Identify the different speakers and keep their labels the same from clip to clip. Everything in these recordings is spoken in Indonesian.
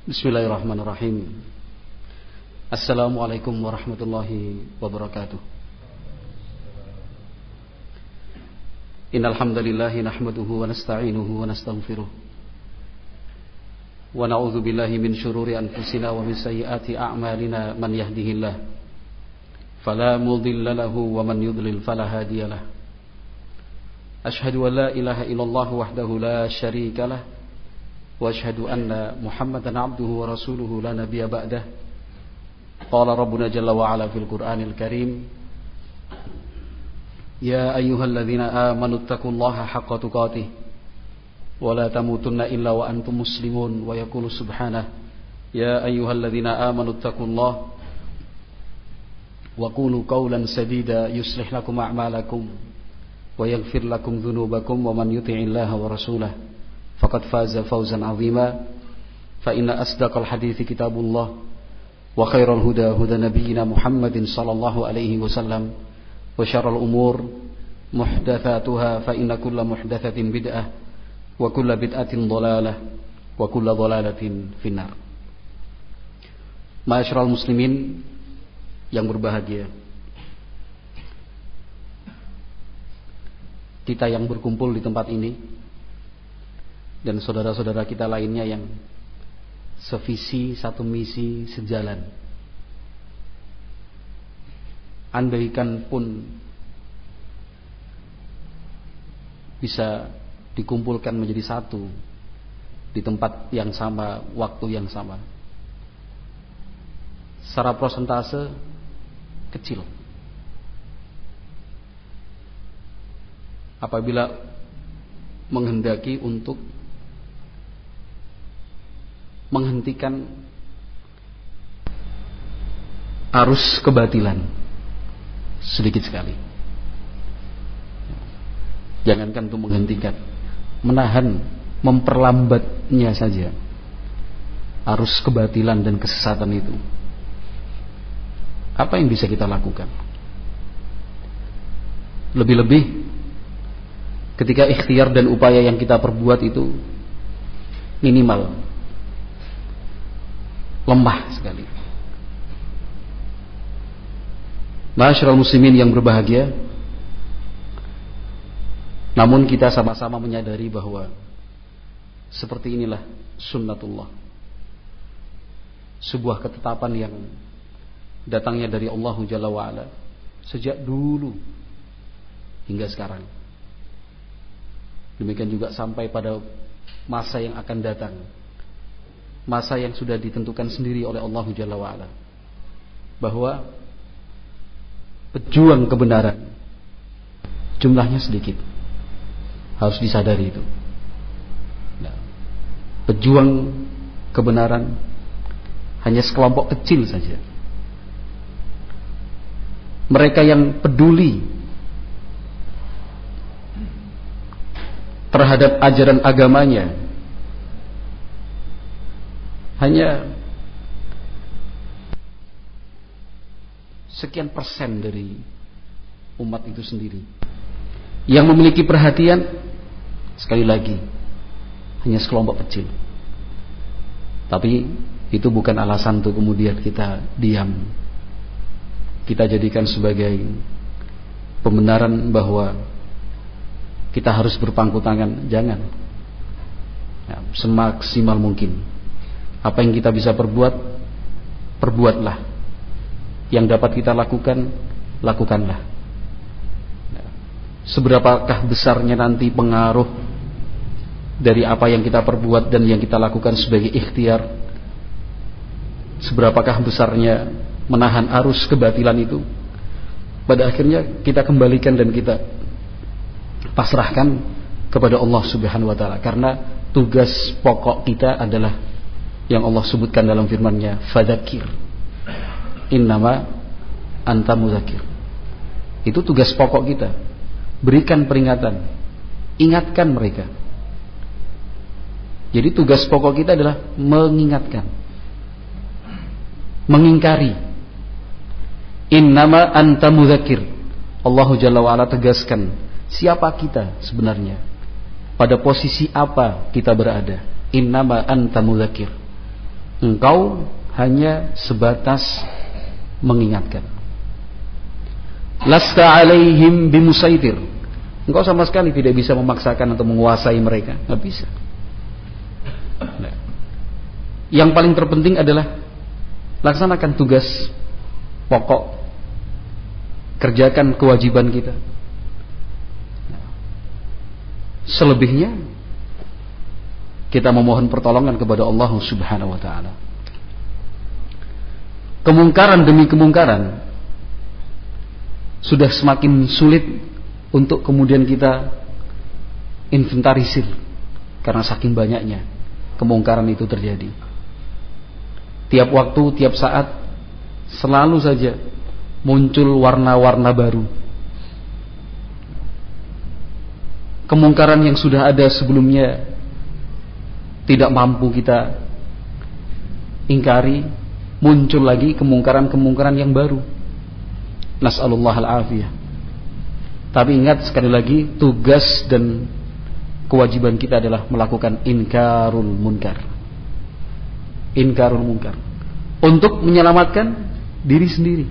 Speaker 1: Bismillahirrahmanirrahim. Assalamualaikum warahmatullahi wabarakatuh. Innal hamdalillah nahmaduhu wa nasta'inuhu wa nastaghfiruh. Wa na'udzu billahi min shururi anfusina wa min sayyiati a'malina. Man yahdihillah fala mudilla lahu wa man yudlil fala hadiyalah. Ashhadu an la ilaha illallah wahdahu la syarika lah. وأشهد أن محمدا عبده ورسوله لا نبي بعده. قال ربنا جل وعلا في القرآن الكريم يا أيها الذين آمنوا اتقوا الله حق تقاته ولا تموتن إلا وأنتم مسلمون. ويقول سبحانه يا أيها الذين آمنوا اتقوا الله وقولوا قولا سديدا يصلح لكم أعمالكم ويغفر لكم ذنوبكم ومن يطع الله ورسوله فقد فاز فوزا عظيما. فإن أصدق الحديث كتاب الله وخير الهدى هدى نبينا محمد صلى الله عليه وسلم وشر الأمور محدثاتها فإن كل محدثة بدعة وكل بدعة ضلالة وكل ضلالة في النار. Ma'asyiral muslimin yang berbahagia, kita yang berkumpul di tempat ini dan saudara-saudara kita lainnya yang sevisi, satu misi, sejalan. Andaikan pun bisa dikumpulkan menjadi satu di tempat yang sama, waktu yang sama, secara persentase kecil. Apabila menghendaki untuk menghentikan arus kebatilan, sedikit sekali. Jangankan untuk menghentikan, menahan, memperlambatnya saja arus kebatilan dan kesesatan itu. Apa yang bisa kita lakukan? Lebih-lebih ketika ikhtiar dan upaya yang kita perbuat itu minimal, lemah sekali. Ma'asyiral muslimin yang berbahagia, namun kita sama-sama menyadari bahwa seperti inilah sunnatullah, sebuah ketetapan yang datangnya dari Allah Jalla wa'ala sejak dulu hingga sekarang. Demikian juga sampai pada masa yang akan datang, masa yang sudah ditentukan sendiri oleh Allah Jalla wa'ala, bahwa pejuang kebenaran jumlahnya sedikit. Harus disadari itu. Nah, pejuang kebenaran hanya sekelompok kecil saja. Mereka yang peduli terhadap ajaran agamanya hanya sekian persen dari umat itu sendiri. Yang memiliki perhatian, sekali lagi, hanya sekelompok kecil. Tapi itu bukan alasan untuk kemudian kita diam, kita jadikan sebagai pembenaran bahwa kita harus berpangku tangan. Jangan. Ya, semaksimal mungkin apa yang kita bisa perbuat, perbuatlah. Yang dapat kita lakukan, lakukanlah. Seberapakah besarnya nanti pengaruh dari apa yang kita perbuat dan yang kita lakukan sebagai ikhtiar, seberapakah besarnya menahan arus kebatilan itu, pada akhirnya kita kembalikan dan kita pasrahkan kepada Allah Subhanahu wa ta'ala. Karena tugas pokok kita adalah yang Allah sebutkan dalam firman-Nya, fadzakir innama anta mudzakir. Itu tugas pokok kita. Berikan peringatan, ingatkan mereka. Jadi tugas pokok kita adalah mengingatkan, mengingkari. Innama anta mudzakir. Allah Jalla wa'ala tegaskan siapa kita sebenarnya, pada posisi apa kita berada. Innama anta mudzakir. Engkau hanya sebatas mengingatkan. Lasta alaihim bimusaitir. Engkau sama sekali tidak bisa memaksakan atau menguasai mereka, nggak bisa. Nah, yang paling terpenting adalah laksanakan tugas pokok, kerjakan kewajiban kita. Selebihnya kita memohon pertolongan kepada Allah Subhanahu wa taala. Kemungkaran demi kemungkaran sudah semakin sulit untuk kemudian kita inventarisir karena saking banyaknya kemungkaran itu terjadi. Tiap waktu, tiap saat selalu saja muncul warna-warna baru. Kemungkaran yang sudah ada sebelumnya tidak mampu kita ingkari, muncul lagi kemungkaran-kemungkaran yang baru. Nas'alullah al-afiyah. Tapi ingat sekali lagi, tugas dan kewajiban kita adalah melakukan inkarul munkar. Inkarul munkar untuk menyelamatkan diri sendiri.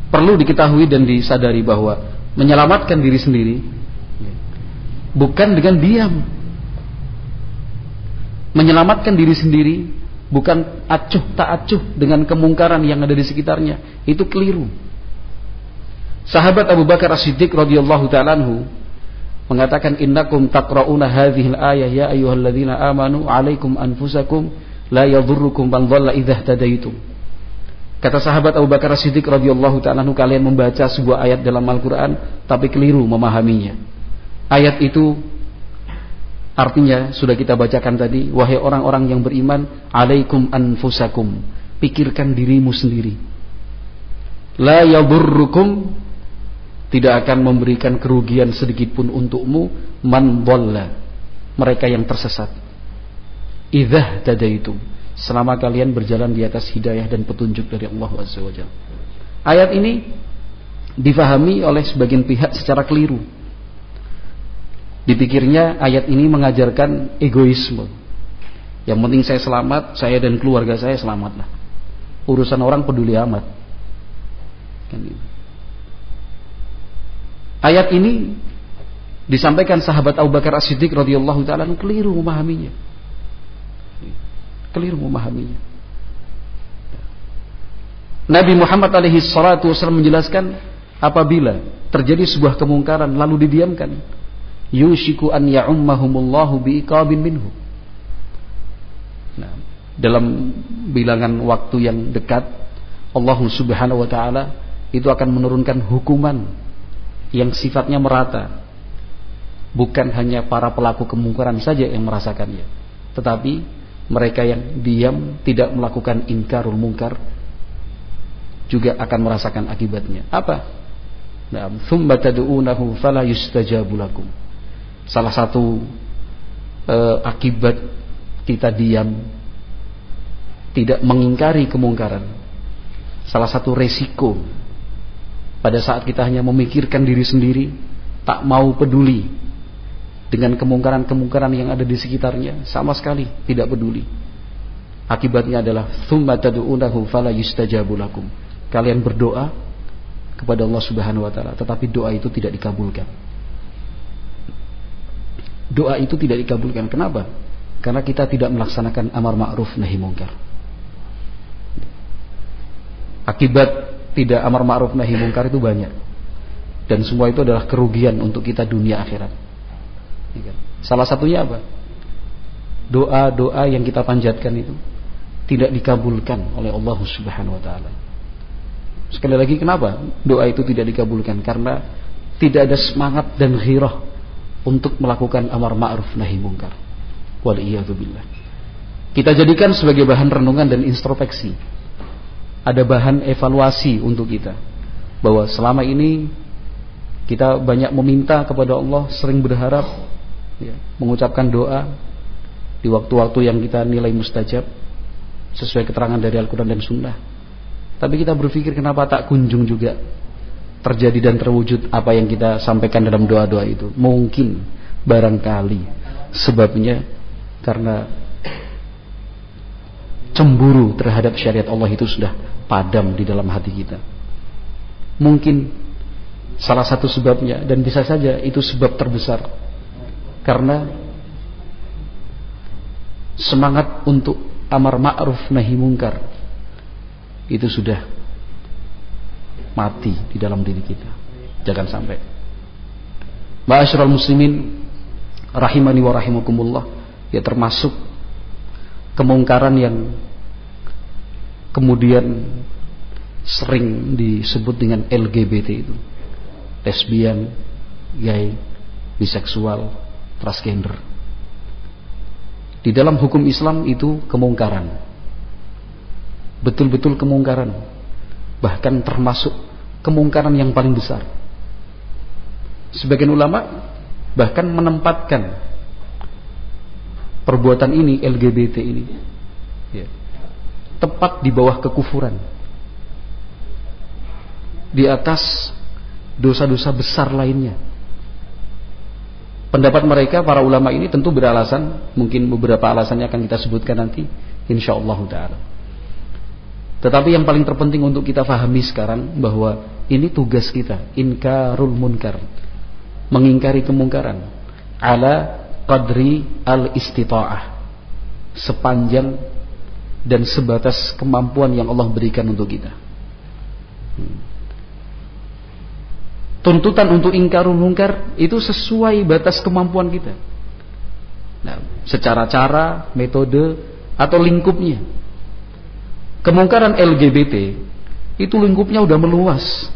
Speaker 1: Perlu diketahui dan disadari bahwa menyelamatkan diri sendiri bukan dengan diam. Menyelamatkan diri sendiri bukan acuh tak acuh dengan kemungkaran yang ada di sekitarnya. Itu keliru. Sahabat Abu Bakar As-Siddiq radhiyallahu ta'ala anhu mengatakan, innakum taqra'una hadhil ayah ya ayyuhalladzina amanu 'alaikum anfusakum la yadhurrukum man dhalla idza ihtadaitum. Kata sahabat Abu Bakar As-Siddiq radhiyallahu ta'ala anhu, kalian membaca sebuah ayat dalam Al-Qur'an tapi keliru memahaminya. Ayat itu artinya sudah kita bacakan tadi, wahai orang-orang yang beriman, 'alaikum anfusakum, pikirkan dirimu sendiri. La yadhurrukum, tidak akan memberikan kerugian sedikit pun untukmu, man dhalla, mereka yang tersesat, idza tadaitum, selama kalian berjalan di atas hidayah dan petunjuk dari Allah Azza wa Jalla. Ayat ini difahami oleh sebagian pihak secara keliru. Dipikirnya ayat ini mengajarkan egoisme. Yang penting saya selamat, saya dan keluarga saya selamatlah. Urusan orang peduli amat. Kan gitu. Ayat ini disampaikan sahabat Abu Bakar As-Siddiq radhiyallahu ta'ala keliru memahaminya. Keliru memahaminya. Nabi Muhammad alaihi salatu wasallam menjelaskan, apabila terjadi sebuah kemungkaran lalu didiamkan, yushiku an ya'ummahumullahu biiqabin minhu. Nah, dalam bilangan waktu yang dekat, Allah Subhanahu wa ta'ala itu akan menurunkan hukuman yang sifatnya merata. Bukan hanya para pelaku kemungkaran saja yang merasakannya, tetapi mereka yang diam tidak melakukan inkarul munkar juga akan merasakan akibatnya. Apa? Nah, thumma tad'unahu fala yustajabu lakum. Salah satu akibat kita diam, tidak mengingkari kemungkaran, salah satu resiko pada saat kita hanya memikirkan diri sendiri, tak mau peduli dengan kemungkaran-kemungkaran yang ada di sekitarnya, sama sekali tidak peduli. Akibatnya adalah tsumma tad'unahu fala yustajabu lakum. Kalian berdoa kepada Allah Subhanahu wa taala, tetapi doa itu tidak dikabulkan. Doa itu tidak dikabulkan. Kenapa? Karena kita tidak melaksanakan amar ma'ruf nahi munkar. Akibat tidak amar ma'ruf nahi munkar itu banyak, dan semua itu adalah kerugian untuk kita dunia akhirat. Salah satunya apa? Doa-doa yang kita panjatkan itu tidak dikabulkan oleh Allah Subhanahu wa ta'ala. Sekali lagi, kenapa doa itu tidak dikabulkan? Karena tidak ada semangat dan ghirah untuk melakukan amar ma'ruf nahi munkar. Waliyadzubillah. Kita jadikan sebagai bahan renungan dan introspeksi. Ada bahan evaluasi untuk kita, bahwa selama ini kita banyak meminta kepada Allah, sering berharap, ya, mengucapkan doa di waktu-waktu yang kita nilai mustajab sesuai keterangan dari Al-Quran dan Sunnah. Tapi kita berpikir, kenapa tak kunjung juga terjadi dan terwujud apa yang kita sampaikan dalam doa-doa itu? Mungkin barangkali sebabnya karena cemburu terhadap syariat Allah itu sudah padam di dalam hati kita. Mungkin salah satu sebabnya, dan bisa saja itu sebab terbesar, karena semangat untuk amar ma'ruf nahi mungkar itu sudah mati di dalam diri kita. Jangan sampai. Ma'asyiral muslimin rahimani wa rahimakumullah, ya termasuk kemungkaran yang kemudian sering disebut dengan LGBT itu. Lesbian, gay, biseksual, transgender. Di dalam hukum Islam itu kemungkaran. Betul-betul kemungkaran. Bahkan termasuk kemungkaran yang paling besar. Sebagian ulama bahkan menempatkan perbuatan ini, LGBT ini, ya, tepat di bawah kekufuran, di atas dosa-dosa besar lainnya. Pendapat mereka para ulama ini tentu beralasan, mungkin beberapa alasannya akan kita sebutkan nanti insyaallah taala. Tetapi yang paling terpenting untuk kita fahami sekarang bahwa ini tugas kita, inkarul munkar, mengingkari kemungkaran ala qadri al-istita'ah, sepanjang dan sebatas kemampuan yang Allah berikan untuk kita. Tuntutan untuk ingkarul munkar itu sesuai batas kemampuan kita. Nah, secara cara, metode, atau lingkupnya. Kemungkaran LGBT itu lingkupnya udah meluas.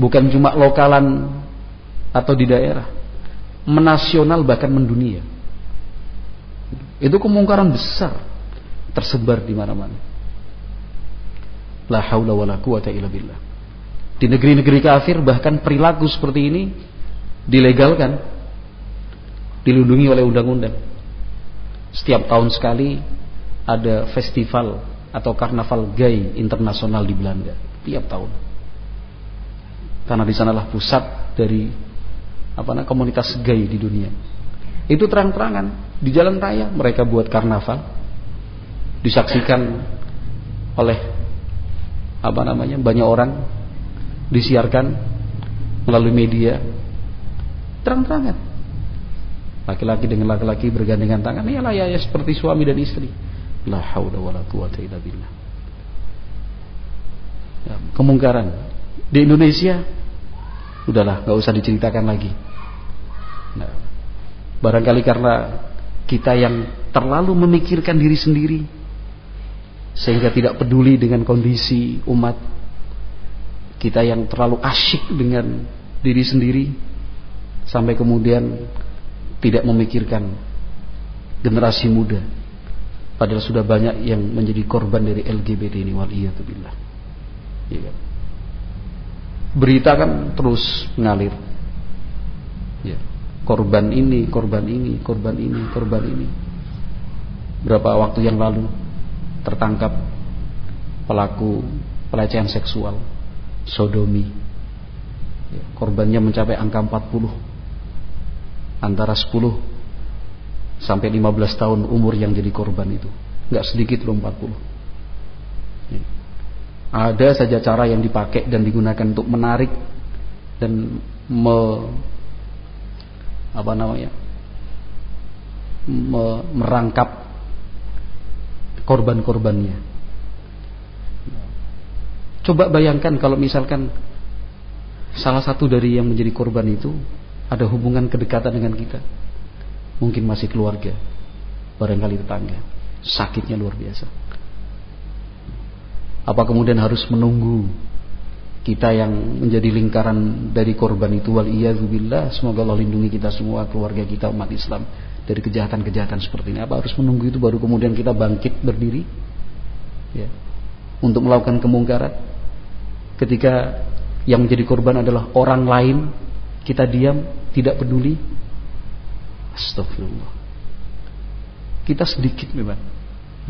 Speaker 1: Bukan cuma lokalan atau di daerah, menasional bahkan mendunia. Itu kemungkaran besar tersebar di mana-mana. La haula wala quwata illa billah. Di negeri-negeri kafir bahkan perilaku seperti ini dilegalkan, dilindungi oleh undang-undang. Setiap tahun sekali ada festival atau karnaval gay internasional di Belanda, tiap tahun. Karena di sanalah pusat dari komunitas gay di dunia. Itu terang-terangan di jalan raya mereka buat karnaval, disaksikan oleh banyak orang, disiarkan melalui media, terang-terangan. Laki-laki dengan laki-laki bergandengan tangan, iyalah ya seperti suami dan istri. La haula wala quwata illa billah. Ya, kemungkaran di Indonesia udahlah, nggak usah diceritakan lagi. Nah, barangkali karena kita yang terlalu memikirkan diri sendiri sehingga tidak peduli dengan kondisi umat. Kita yang terlalu asyik dengan diri sendiri sampai kemudian tidak memikirkan generasi muda. Padahal sudah banyak yang menjadi korban dari LGBT ini, waliyatubillah. Ya. Berita kan terus mengalir. Ya. Korban ini, korban ini, korban ini, korban ini. Berapa waktu yang lalu tertangkap pelaku pelecehan seksual, sodomi. Ya, korbannya mencapai angka 40. Antara 10 sampai 15 tahun umur yang jadi korban itu. Enggak sedikit loh 40. Ya. Ada saja cara yang dipakai dan digunakan untuk menarik dan merangkap korban-korbannya. Coba bayangkan kalau misalkan salah satu dari yang menjadi korban itu ada hubungan kedekatan dengan kita. Mungkin masih keluarga, barangkali tetangga. Sakitnya luar biasa. Apa kemudian harus menunggu kita yang menjadi lingkaran dari korban itu, waliyadzubillah, semoga Allah lindungi kita semua, keluarga kita, umat Islam, dari kejahatan-kejahatan seperti ini. Apa harus menunggu itu baru kemudian kita bangkit berdiri, ya, untuk melakukan kemungkaran? Ketika yang menjadi korban adalah orang lain, kita diam, tidak peduli. Astagfirullah. Kita sedikit memang,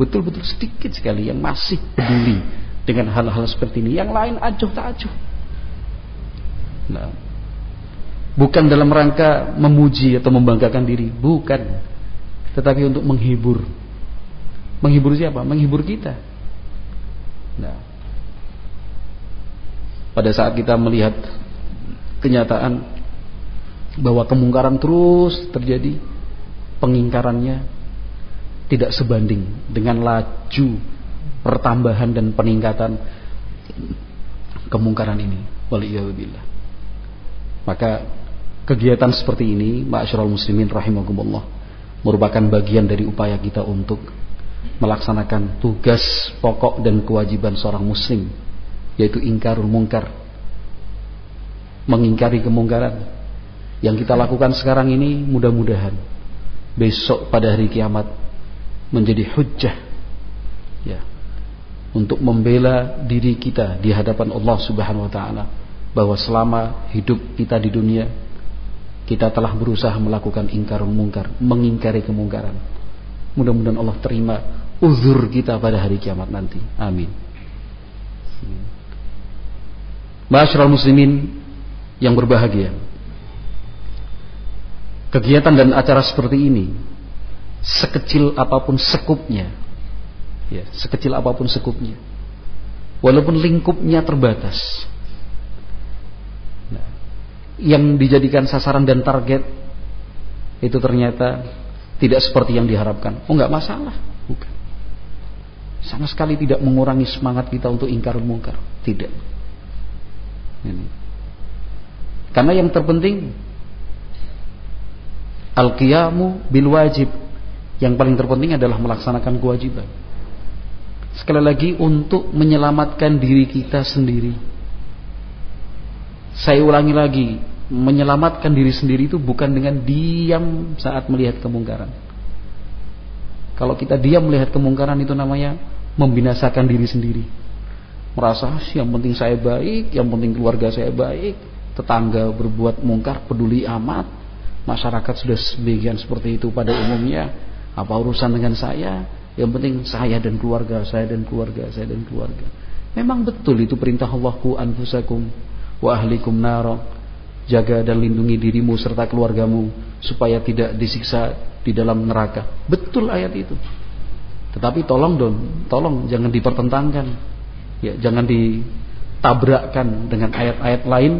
Speaker 1: betul-betul sedikit sekali yang masih peduli dengan hal-hal seperti ini. Yang lain acuh tak acuh. Nah, bukan dalam rangka memuji atau membanggakan diri, bukan, tetapi untuk menghibur Menghibur siapa? Menghibur kita. Nah, pada saat kita melihat kenyataan bahwa kemungkaran terus terjadi, pengingkarannya tidak sebanding dengan laju pertambahan dan peningkatan kemungkaran ini. Waliyahzubillah. Maka kegiatan seperti ini, ma'asyiral muslimin rahimakumullah, merupakan bagian dari upaya kita untuk melaksanakan tugas pokok dan kewajiban seorang muslim, yaitu ingkarul mungkar, mengingkari kemungkaran. Yang kita lakukan sekarang ini mudah-mudahan besok pada hari kiamat menjadi hujjah, ya, untuk membela diri kita di hadapan Allah Subhanahu wa taala, bahwa selama hidup kita di dunia kita telah berusaha melakukan ingkarul mungkar, mengingkari kemungkaran. Mudah-mudahan Allah terima uzur kita pada hari kiamat nanti. Amin. Ma'asyiral muslimin yang berbahagia, kegiatan dan acara seperti ini, sekecil apapun sekupnya, ya, sekecil apapun sekupnya, walaupun lingkupnya terbatas, yang dijadikan sasaran dan target itu ternyata tidak seperti yang diharapkan, enggak masalah, bukan. Sama sekali tidak mengurangi semangat kita untuk ingkarul mungkar, tidak. Ini. Karena yang terpenting al-qiyamu bil wajib, yang paling terpenting adalah melaksanakan kewajiban. Sekali lagi, untuk menyelamatkan diri kita sendiri. Saya ulangi lagi, menyelamatkan diri sendiri itu bukan dengan diam saat melihat kemungkaran. Kalau kita diam melihat kemungkaran, itu namanya membinasakan diri sendiri. Merasa yang penting saya baik, yang penting keluarga saya baik, tetangga berbuat mungkar peduli amat, masyarakat sudah sebagian seperti itu pada umumnya, apa urusan dengan saya? Yang penting saya dan keluarga, saya dan keluarga, saya dan keluarga. Memang betul itu perintah Allah, qu anfusakum wa ahlikum nara, jaga dan lindungi dirimu serta keluargamu supaya tidak disiksa di dalam neraka. Betul ayat itu. Tetapi tolong jangan dipertentangkan, ya, jangan ditabrakkan dengan ayat-ayat lain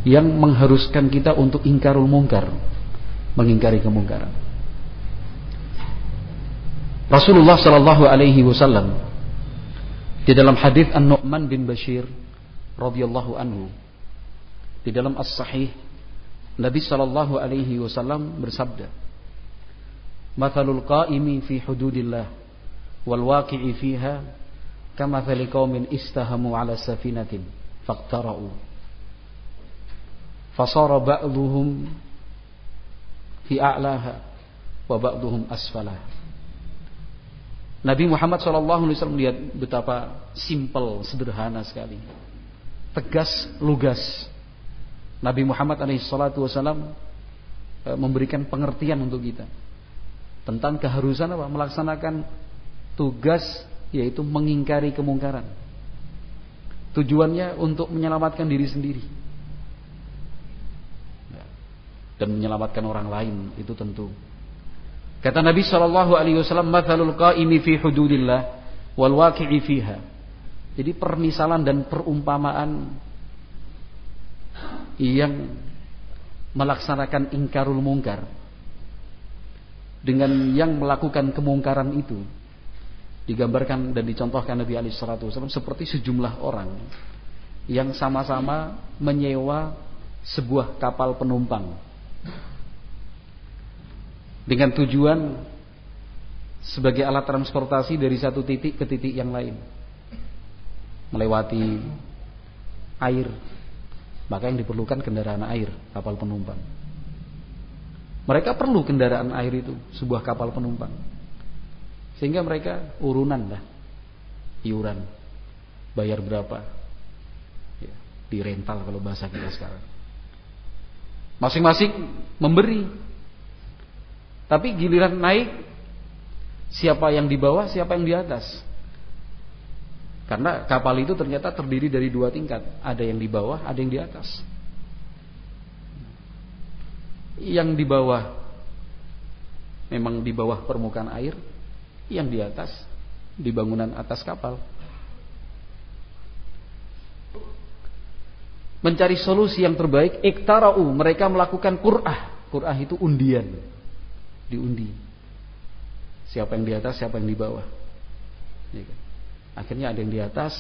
Speaker 1: yang mengharuskan kita untuk ingkarul mungkar, mengingkari kemungkaran. Rasulullah sallallahu alaihi wasallam di dalam hadis An-Nu'man bin Bashir radhiyallahu anhu, di dalam As-Sahih, Nabi sallallahu alaihi wasallam bersabda, "Mathalul qa'imi fi hududillah wal waqi'i fiha kamathali qaumin istahamu 'ala safinatin faqtara'u fasara ba'dhuhum fi a'laha wa ba'dhuhum asfalaha." Nabi Muhammad SAW melihat betapa simpel, sederhana sekali, tegas, lugas. Nabi Muhammad SAW memberikan pengertian untuk kita tentang keharusan apa? Melaksanakan tugas, yaitu mengingkari kemungkaran. Tujuannya untuk menyelamatkan diri sendiri dan menyelamatkan orang lain, itu tentu. Kata Nabi SAW, "Mathalul qa'imi fi hududillah wal waqi'i fiha." Jadi permisalan dan perumpamaan yang melaksanakan ingkarul mungkar dengan yang melakukan kemungkaran itu digambarkan dan dicontohkan Nabi SAW seperti sejumlah orang yang sama-sama menyewa sebuah kapal penumpang dengan tujuan sebagai alat transportasi dari satu titik ke titik yang lain, melewati air. Maka yang diperlukan kendaraan air, kapal penumpang. Mereka perlu kendaraan air itu, sebuah kapal penumpang. Sehingga mereka urunan lah, iuran, bayar berapa, ya, dirental kalau bahasa kita sekarang. Masing-masing memberi. Tapi giliran naik, siapa yang di bawah, siapa yang di atas? Karena kapal itu ternyata terdiri dari dua tingkat, ada yang di bawah, ada yang di atas. Yang di bawah memang di bawah permukaan air, yang di atas, di bangunan atas kapal. Mencari solusi yang terbaik, iktara'u, mereka melakukan qur'ah. Qur'ah itu undian, diundi. Siapa yang di atas, siapa yang di bawah. Ya kan? Akhirnya ada yang di atas,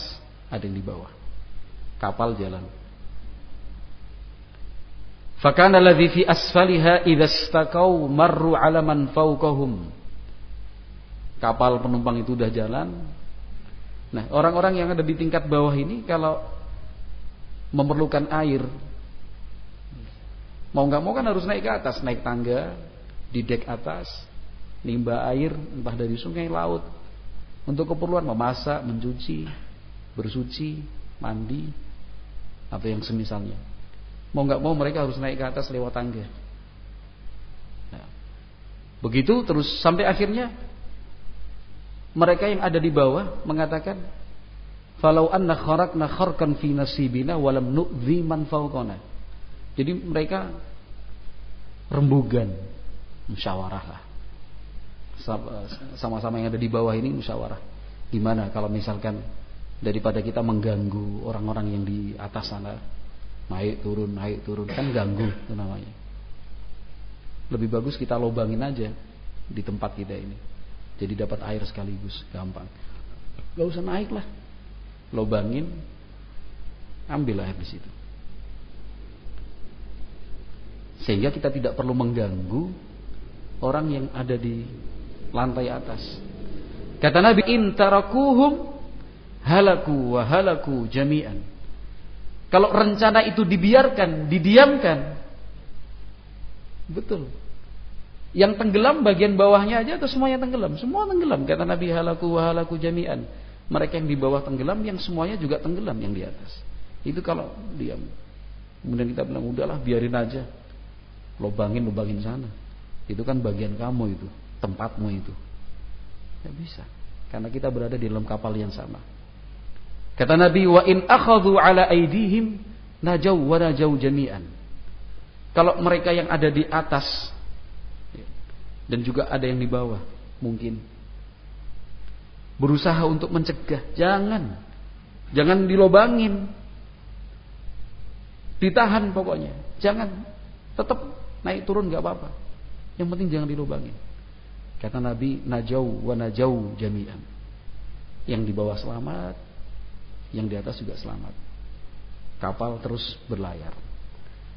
Speaker 1: ada yang di bawah. Kapal jalan. Fakana alladhi fi asfaliha idza istaqau marru 'ala man fawqahum. Kapal penumpang itu udah jalan. Nah, orang-orang yang ada di tingkat bawah ini kalau memerlukan air, mau nggak mau kan harus naik ke atas, naik tangga di dek atas, nimba air entah dari sungai, laut, untuk keperluan memasak, mencuci, bersuci, mandi, atau yang semisalnya. Mau nggak mau mereka harus naik ke atas lewat tangga. Nah, begitu terus sampai akhirnya mereka yang ada di bawah mengatakan, falau anna kharaqna kharqan fi nasibina walam nu'dhi man fawqana. Jadi mereka rembugan, musyawarah lah. Sama-sama yang ada di bawah ini musyawarah. Gimana kalau misalkan daripada kita mengganggu orang-orang yang di atas sana, naik turun kan ganggu itu namanya. Lebih bagus kita lobangin aja di tempat kita ini. Jadi dapat air sekaligus, gampang. Gak usah naik lah. Lobangin, ambil air di situ. Sehingga kita tidak perlu mengganggu orang yang ada di lantai atas. Kata Nabi, in tarakuhum halaku wa halaku jami'an. Kalau rencana itu dibiarkan, didiamkan, betul. Yang tenggelam bagian bawahnya aja atau semuanya tenggelam? Semua tenggelam. Kata Nabi, halaku wa halaku jami'an. Mereka yang di bawah tenggelam, yang semuanya juga tenggelam yang di atas. Itu kalau diam. Kemudian kita bilang, udahlah biarin aja. Lubangin sana. Itu kan bagian kamu itu, tempatmu itu. Tidak bisa. Karena kita berada di dalam kapal yang sama. Kata Nabi, wa in akhadhu ala aidihim najaw wa najaw jami'an. Kalau mereka yang ada di atas dan juga ada yang di bawah, mungkin berusaha untuk mencegah, jangan dilobangin, ditahan pokoknya, jangan, tetap naik turun nggak apa-apa, yang penting jangan dilobangin. Kata Nabi, najau wa najau jami'an. Yang di bawah selamat, yang di atas juga selamat. Kapal terus berlayar.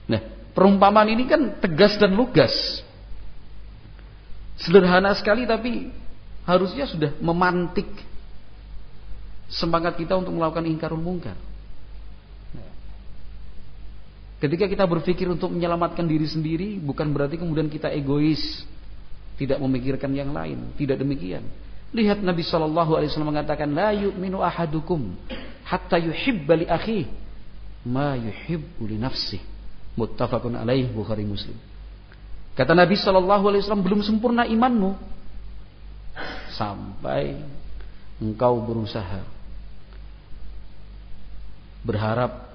Speaker 1: Nah, perumpamaan ini kan tegas dan lugas, sederhana sekali, tapi harusnya sudah memantik semangat kita untuk melakukan ingkarul munkar. Ketika kita berpikir untuk menyelamatkan diri sendiri, bukan berarti kemudian kita egois, tidak memikirkan yang lain. Tidak demikian. Lihat Nabi SAW mengatakan, la yu'minu ahadukum hatta yuhibba li akhihi ma yuhibbu li nafsihi. Muttafaqun alaih, Bukhari Muslim. Kata Nabi SAW, belum sempurna imanmu sampai engkau berusaha, berharap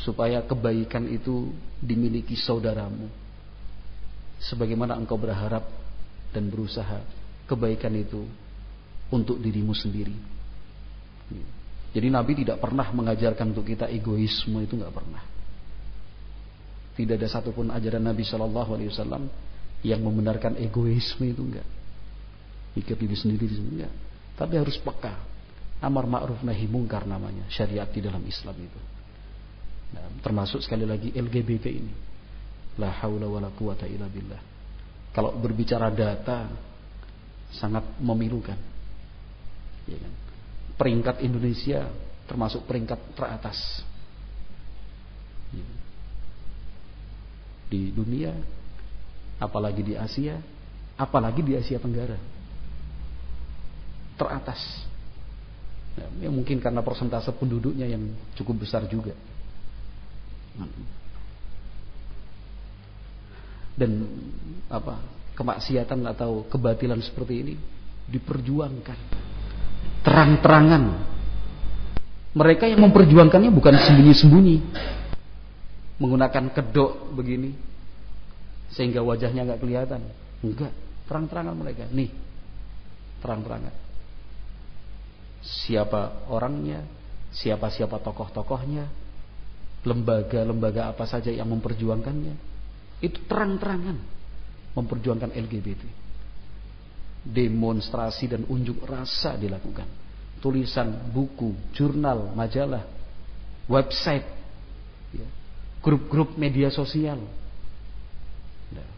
Speaker 1: supaya kebaikan itu dimiliki saudaramu, sebagaimana engkau berharap dan berusaha kebaikan itu untuk dirimu sendiri. Jadi Nabi tidak pernah mengajarkan untuk kita egoisme, itu nggak pernah. Tidak ada satupun ajaran Nabi SAW yang membenarkan egoisme, itu enggak. Mikir diri sendiri enggak. Tapi harus peka. Amar ma'ruf nahi mungkar namanya syariat di dalam Islam itu. Nah, termasuk sekali lagi LGBT ini. La haula wala quwata illa billah. Kalau berbicara data sangat memilukan. Ya kan? Peringkat Indonesia termasuk peringkat teratas. Ya. Di dunia, apalagi di Asia, apalagi di Asia Tenggara, teratas. Ya, mungkin karena persentase penduduknya yang cukup besar juga. Dan kemaksiatan atau kebatilan seperti ini diperjuangkan terang-terangan. Mereka yang memperjuangkannya bukan sembunyi-sembunyi, menggunakan kedok begini sehingga wajahnya nggak kelihatan. Enggak, terang-terangan mereka. Nih, terang-terangan. Siapa orangnya, siapa-siapa tokoh-tokohnya, lembaga-lembaga apa saja yang memperjuangkannya. Itu terang-terangan memperjuangkan LGBT. Demonstrasi dan unjuk rasa dilakukan. Tulisan, buku, jurnal, majalah, website, ya, grup-grup media sosial. Nah,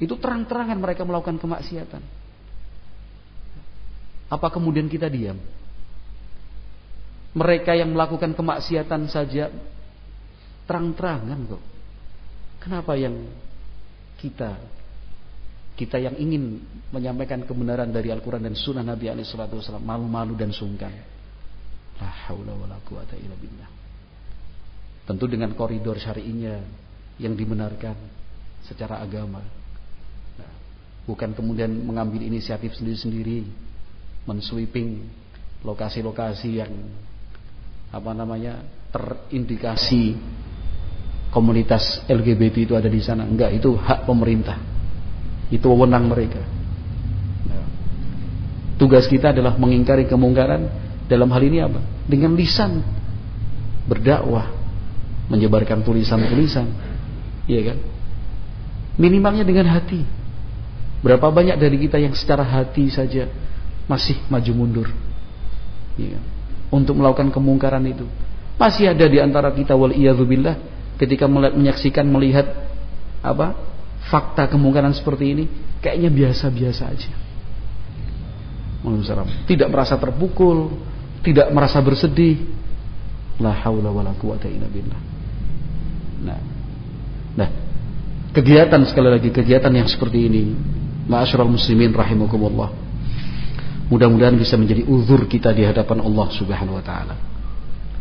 Speaker 1: itu terang-terangan mereka melakukan kemaksiatan. Apa kemudian kita diam? Mereka yang melakukan kemaksiatan saja terang-terangan kok. Kenapa yang kita yang ingin menyampaikan kebenaran dari Al-Quran dan Sunnah Nabi SAW malu-malu dan sungkan? La haula wala quwata illa billah. Tentu dengan koridor syar'inya yang dibenarkan secara agama. Nah, bukan kemudian mengambil inisiatif sendiri-sendiri, mensweeping lokasi-lokasi yang terindikasi komunitas LGBT itu ada di sana. Enggak, itu hak pemerintah. Itu wewenang mereka. Nah, tugas kita adalah mengingkari kemungkaran. Dalam hal ini apa? Dengan lisan, berdakwah, menyebarkan tulisan-tulisan, iya kan? Minimalnya dengan hati. Berapa banyak dari kita yang secara hati saja masih maju mundur, iya kan? Untuk melakukan kemungkaran itu. Masih ada di antara kita wal iyadzubillah ketika menyaksikan, melihat fakta kemungkaran seperti ini, kayaknya biasa-biasa aja. Tidak merasa terpukul, tidak merasa bersedih. La haula wala quwata illa billah. Nah, kegiatan yang seperti ini, ma'asyiral muslimin rahimakumullah, mudah-mudahan bisa menjadi uzur kita di hadapan Allah Subhanahu wa taala,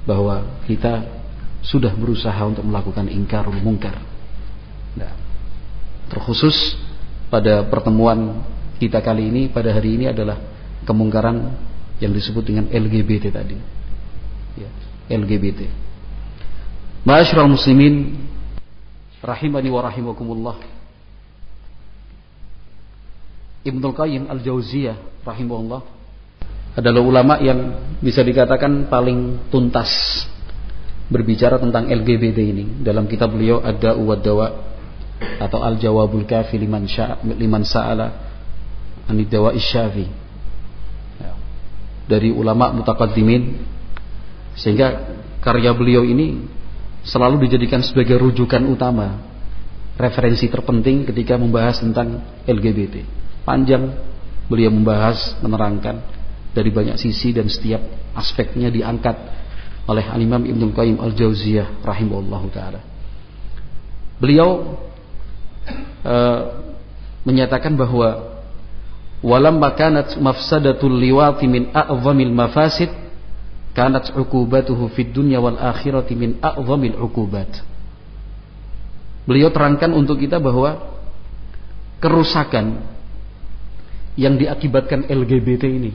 Speaker 1: bahwa kita sudah berusaha untuk melakukan ingkarul munkar. Nah, terkhusus pada pertemuan kita kali ini, pada hari ini adalah kemungkaran yang disebut dengan LGBT tadi, ya, LGBT. Ma'asyiral muslimin rahimani wa rahimakumullah, Ibnul Qayyim Al-Jauziyah rahimahullah adalah ulama yang bisa dikatakan paling tuntas berbicara tentang LGBT ini. Dalam kitab beliau Ad-Da'u wad-Dawa atau Al-Jawabul Kafi liman sa'ala anid dawa'i syafi, dari ulama mutaqaddimin, sehingga karya beliau ini selalu dijadikan sebagai rujukan utama, referensi terpenting ketika membahas tentang LGBT. Panjang beliau membahas, menerangkan dari banyak sisi, dan setiap aspeknya diangkat oleh Al-Imam Ibnul Qayyim Al-Jauziyah rahimahullahu ta'ala. Beliau menyatakan bahwa walamma kanat mafsadatul liwati min a'zamil mafasid, kanat uqubatuhu fid dunya wal akhirati min a'zamil uqubat. Beliau terangkan untuk kita bahwa kerusakan yang diakibatkan LGBT ini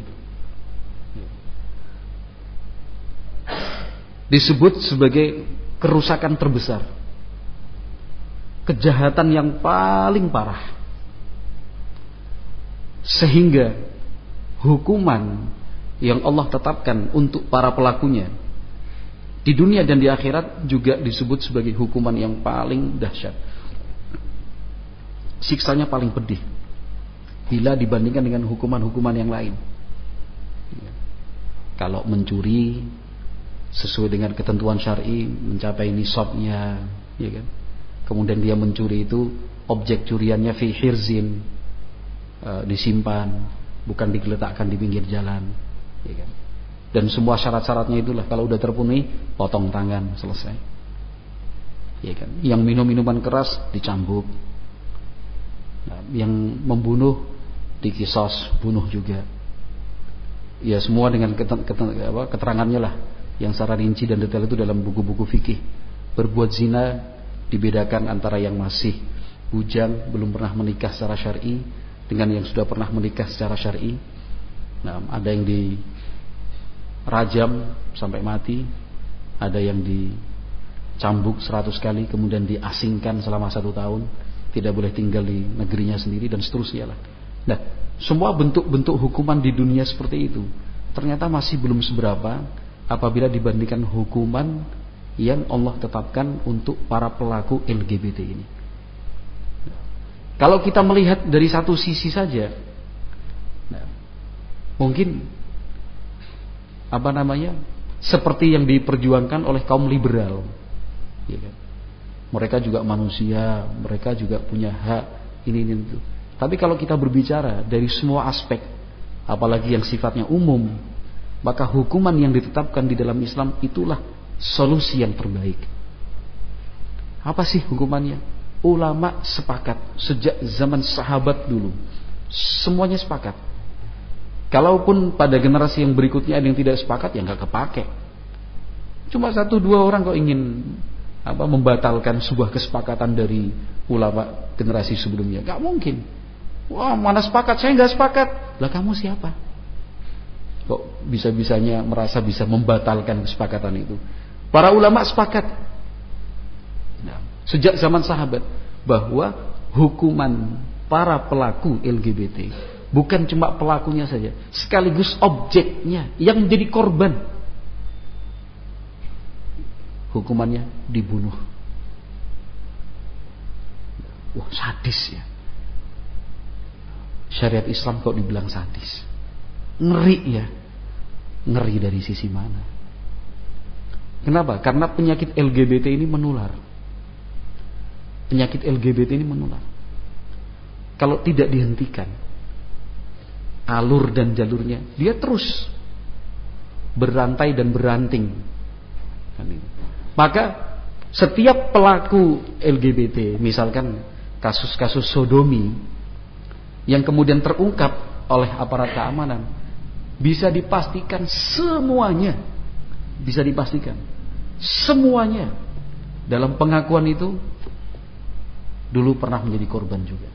Speaker 1: disebut sebagai kerusakan terbesar, kejahatan yang paling parah, sehingga hukuman yang Allah tetapkan untuk para pelakunya di dunia dan di akhirat juga disebut sebagai hukuman yang paling dahsyat, siksanya paling pedih bila dibandingkan dengan hukuman-hukuman yang lain. Kalau mencuri sesuai dengan ketentuan syar'i, mencapai nisabnya, ya kan? Kemudian dia mencuri itu, objek curiannya fi hirzin, disimpan, bukan digeletakkan di pinggir jalan, ya kan? Dan semua syarat-syaratnya itulah, kalau udah terpenuhi, potong tangan, selesai, ya kan? Yang minum minuman keras dicambuk, nah, yang membunuh dikisos, bunuh juga. Ya, semua dengan keterangannya lah, yang secara rinci dan detail itu dalam buku-buku fikih. Berbuat zina dibedakan antara yang masih bujang, belum pernah menikah secara syar'i, dengan yang sudah pernah menikah secara syar'i. Nah, ada yang dirajam sampai mati, ada yang dicambuk 100 kali kemudian diasingkan selama 1 tahun, tidak boleh tinggal di negerinya sendiri dan seterusnya lah. Nah, semua bentuk-bentuk hukuman di dunia seperti itu ternyata masih belum seberapa apabila dibandingkan hukuman yang Allah tetapkan untuk para pelaku LGBT ini. Kalau kita melihat dari satu sisi saja, nah, mungkin seperti yang diperjuangkan oleh kaum liberal, ya kan? Mereka juga manusia, mereka juga punya hak ini itu. Tapi kalau kita berbicara dari semua aspek, apalagi yang sifatnya umum, maka hukuman yang ditetapkan di dalam Islam itulah solusi yang terbaik. Apa sih hukumannya? Ulama sepakat sejak zaman sahabat dulu, semuanya sepakat. Kalaupun pada generasi yang berikutnya ada yang tidak sepakat, ya nggak kepake. Cuma 1-2 orang kok ingin membatalkan sebuah kesepakatan dari ulama generasi sebelumnya. Nggak mungkin. Wah, mana sepakat? Saya nggak sepakat. Lah kamu siapa? Kok bisa-bisanya merasa bisa membatalkan kesepakatan itu? Para ulama sepakat. Nah, sejak zaman sahabat bahwa hukuman para pelaku LGBT bukan cuma pelakunya saja, sekaligus objeknya yang menjadi korban, hukumannya dibunuh. Wah, sadis ya. Syariat Islam kok dibilang sadis? Ngeri ya. Ngeri dari sisi mana? Kenapa? Karena penyakit LGBT ini menular. Penyakit LGBT ini menular. Kalau tidak dihentikan alur dan jalurnya, dia terus berantai dan beranting. Maka setiap pelaku LGBT, misalkan kasus-kasus sodomi yang kemudian terungkap oleh aparat keamanan, bisa dipastikan semuanya dalam pengakuan itu dulu pernah menjadi korban juga.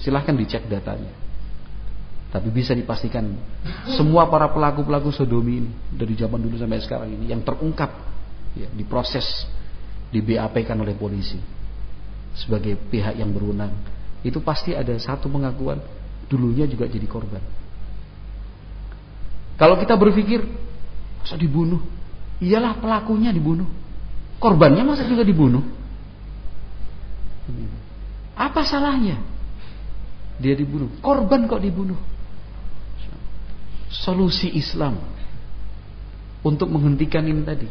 Speaker 1: Silahkan dicek datanya. Tapi bisa dipastikan semua para pelaku-pelaku sodomi ini dari zaman dulu sampai sekarang ini yang terungkap, ya, diproses, di BAP-kan oleh polisi sebagai pihak yang berwenang, itu pasti ada satu pengakuan dulunya juga jadi korban. Kalau kita berpikir masa dibunuh, iyalah pelakunya dibunuh, korbannya masa juga dibunuh? Apa salahnya dia dibunuh? Korban kok dibunuh? Solusi Islam untuk menghentikan ini tadi,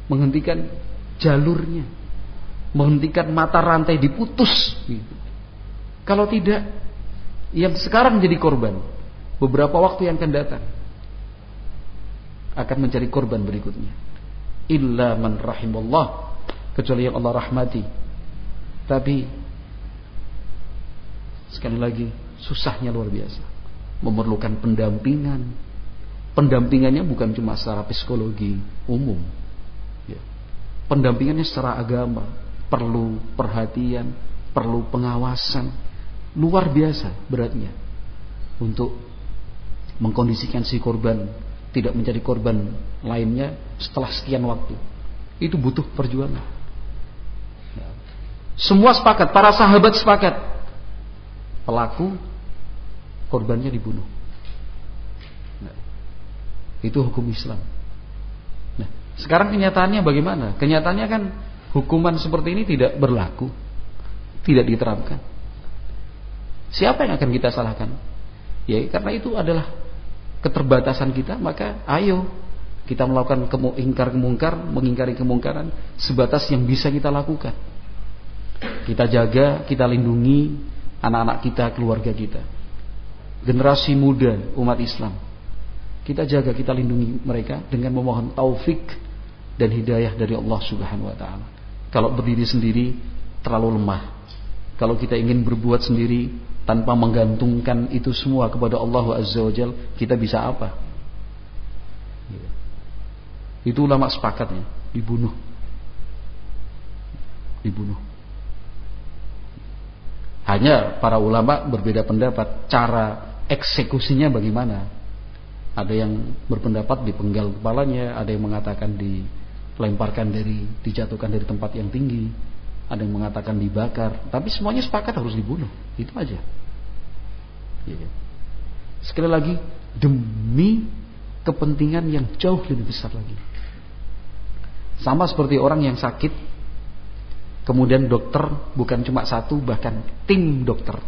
Speaker 1: menghentikan jalurnya, menghentikan mata rantai diputus gitu. Kalau tidak, yang sekarang jadi korban beberapa waktu yang akan datang akan menjadi korban berikutnya. Illa man rahimallah, kecuali yang Allah rahmati. Tapi sekali lagi susahnya luar biasa, memerlukan pendampingan. Pendampingannya bukan cuma secara psikologi umum, ya. Pendampingannya secara agama, perlu perhatian, perlu pengawasan luar biasa beratnya untuk mengkondisikan si korban tidak menjadi korban lainnya setelah sekian waktu. Itu butuh perjuangan. Ya. Semua sepakat, para sahabat sepakat, pelaku korbannya dibunuh. Nah, itu hukum Islam. Nah, sekarang kenyataannya bagaimana? Kenyataannya kan hukuman seperti ini tidak berlaku, tidak diterapkan. Siapa yang akan kita salahkan? Ya, karena itu adalah keterbatasan kita. Maka ayo kita melakukan mengingkari kemungkaran sebatas yang bisa kita lakukan. Kita jaga, kita lindungi anak-anak kita, keluarga kita, generasi muda umat Islam. Kita jaga, kita lindungi mereka dengan memohon taufik dan hidayah dari Allah Subhanahu wa taala. Kalau berdiri sendiri terlalu lemah. Kalau kita ingin berbuat sendiri tanpa menggantungkan itu semua kepada Allah Azza wa Jalla, kita bisa apa? Itu ulama sepakatnya, dibunuh. Hanya para ulama berbeda pendapat cara eksekusinya bagaimana. Ada yang berpendapat dipenggal kepalanya, ada yang mengatakan dijatuhkan dari tempat yang tinggi, ada yang mengatakan dibakar, tapi semuanya sepakat harus dibunuh. Itu aja. Ya. Sekali lagi, demi kepentingan yang jauh lebih besar lagi. Sama seperti orang yang sakit, kemudian dokter bukan cuma satu, bahkan tim dokter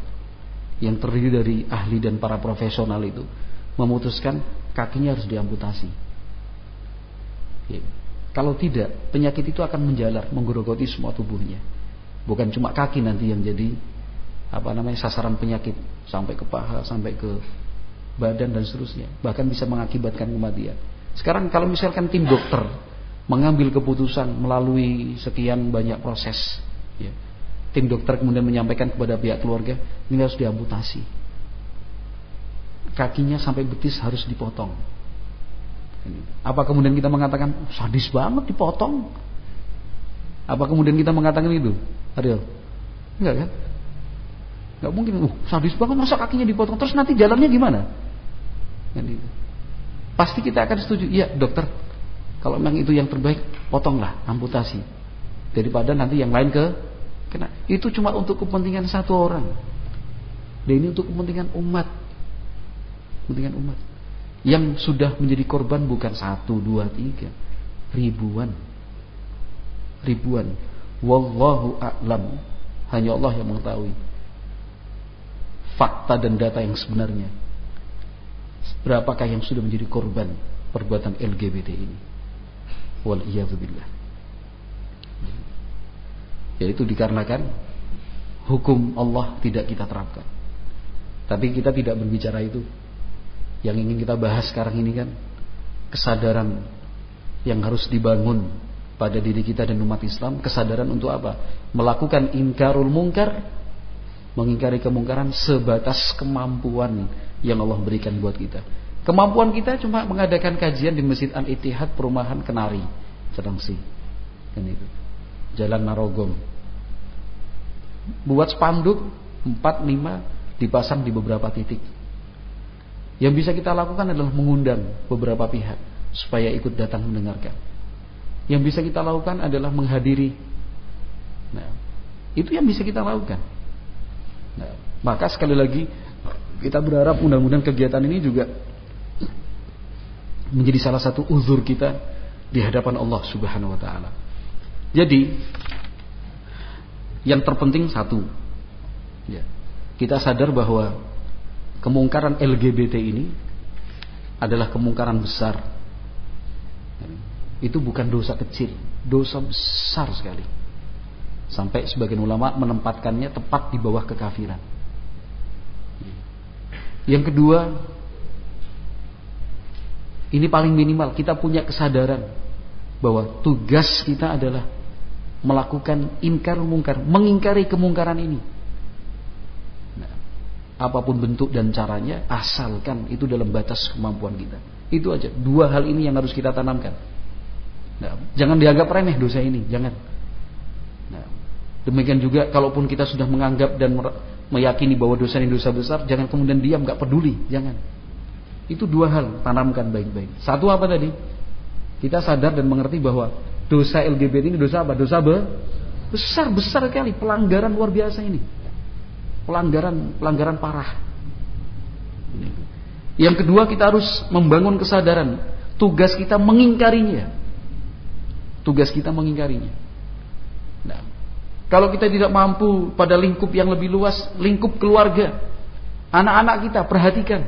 Speaker 1: yang terdiri dari ahli dan para profesional itu memutuskan kakinya harus diamputasi. Ya. Kalau tidak, penyakit itu akan menjalar, menggerogoti semua tubuhnya. Bukan cuma kaki nanti yang jadi sasaran penyakit, sampai ke paha, sampai ke badan dan seterusnya. Bahkan bisa mengakibatkan kematian. Sekarang kalau misalkan tim dokter mengambil keputusan melalui sekian banyak proses, ya, tim dokter kemudian menyampaikan kepada pihak keluarga, ini harus diamputasi, kakinya sampai betis harus dipotong. Apa kemudian kita mengatakan sadis banget dipotong? Apa kemudian kita mengatakan itu, Ariel? Enggak kan? Enggak mungkin. Sadis banget, masa kakinya dipotong, terus nanti jalannya gimana? Pasti kita akan setuju. Iya dokter, kalau memang itu yang terbaik, potonglah, amputasi, daripada nanti yang lain kena. Itu cuma untuk kepentingan satu orang, dan ini untuk kepentingan umat. Kepentingan umat yang sudah menjadi korban bukan 1, 2, 3, ribuan. Wallahu a'lam. Hanya Allah yang mengetahui fakta dan data yang sebenarnya. Berapakah yang sudah menjadi korban perbuatan LGBT ini? Wal'iyadzubillah. Yaitu dikarenakan hukum Allah tidak kita terapkan. Tapi kita tidak berbicara itu. Yang ingin kita bahas sekarang ini kan kesadaran yang harus dibangun pada diri kita dan umat Islam. Kesadaran untuk apa? Melakukan inkarul mungkar, mengingkari kemungkaran sebatas kemampuan yang Allah berikan buat kita. Kemampuan kita cuma mengadakan kajian di Masjid Al-Ittihad Perumahan Kenari, Cetengsi, kan itu, Jalan Narogong. Buat spanduk 4-5 dipasang di beberapa titik. Yang bisa kita lakukan adalah mengundang beberapa pihak supaya ikut datang mendengarkan. Yang bisa kita lakukan adalah menghadiri. Nah, itu yang bisa kita lakukan. Nah, maka sekali lagi kita berharap mudah-mudahan kegiatan ini juga menjadi salah satu uzur kita di hadapan Allah Subhanahu wa taala. Jadi yang terpenting satu, ya, kita sadar bahwa kemungkaran LGBT ini adalah kemungkaran besar. Itu bukan dosa kecil, dosa besar sekali. Sampai sebagian ulama menempatkannya tepat di bawah kekafiran. Yang kedua, ini paling minimal kita punya kesadaran bahwa tugas kita adalah melakukan inkarul mungkar, mengingkari kemungkaran ini. Apapun bentuk dan caranya, asalkan itu dalam batas kemampuan kita. Itu aja. 2 hal ini yang harus kita tanamkan. Nah, jangan dianggap remeh dosa ini, jangan. Nah, demikian juga kalaupun kita sudah menganggap dan meyakini bahwa dosa ini dosa besar, jangan kemudian diam, gak peduli, jangan. Itu 2 hal, tanamkan baik-baik. Satu apa tadi? Kita sadar dan mengerti bahwa dosa LGBT ini dosa apa? Dosa besar sekali, pelanggaran luar biasa ini. Pelanggaran parah. Yang kedua, kita harus membangun kesadaran tugas kita mengingkarinya. Nah, kalau kita tidak mampu pada lingkup yang lebih luas, lingkup keluarga, anak-anak kita perhatikan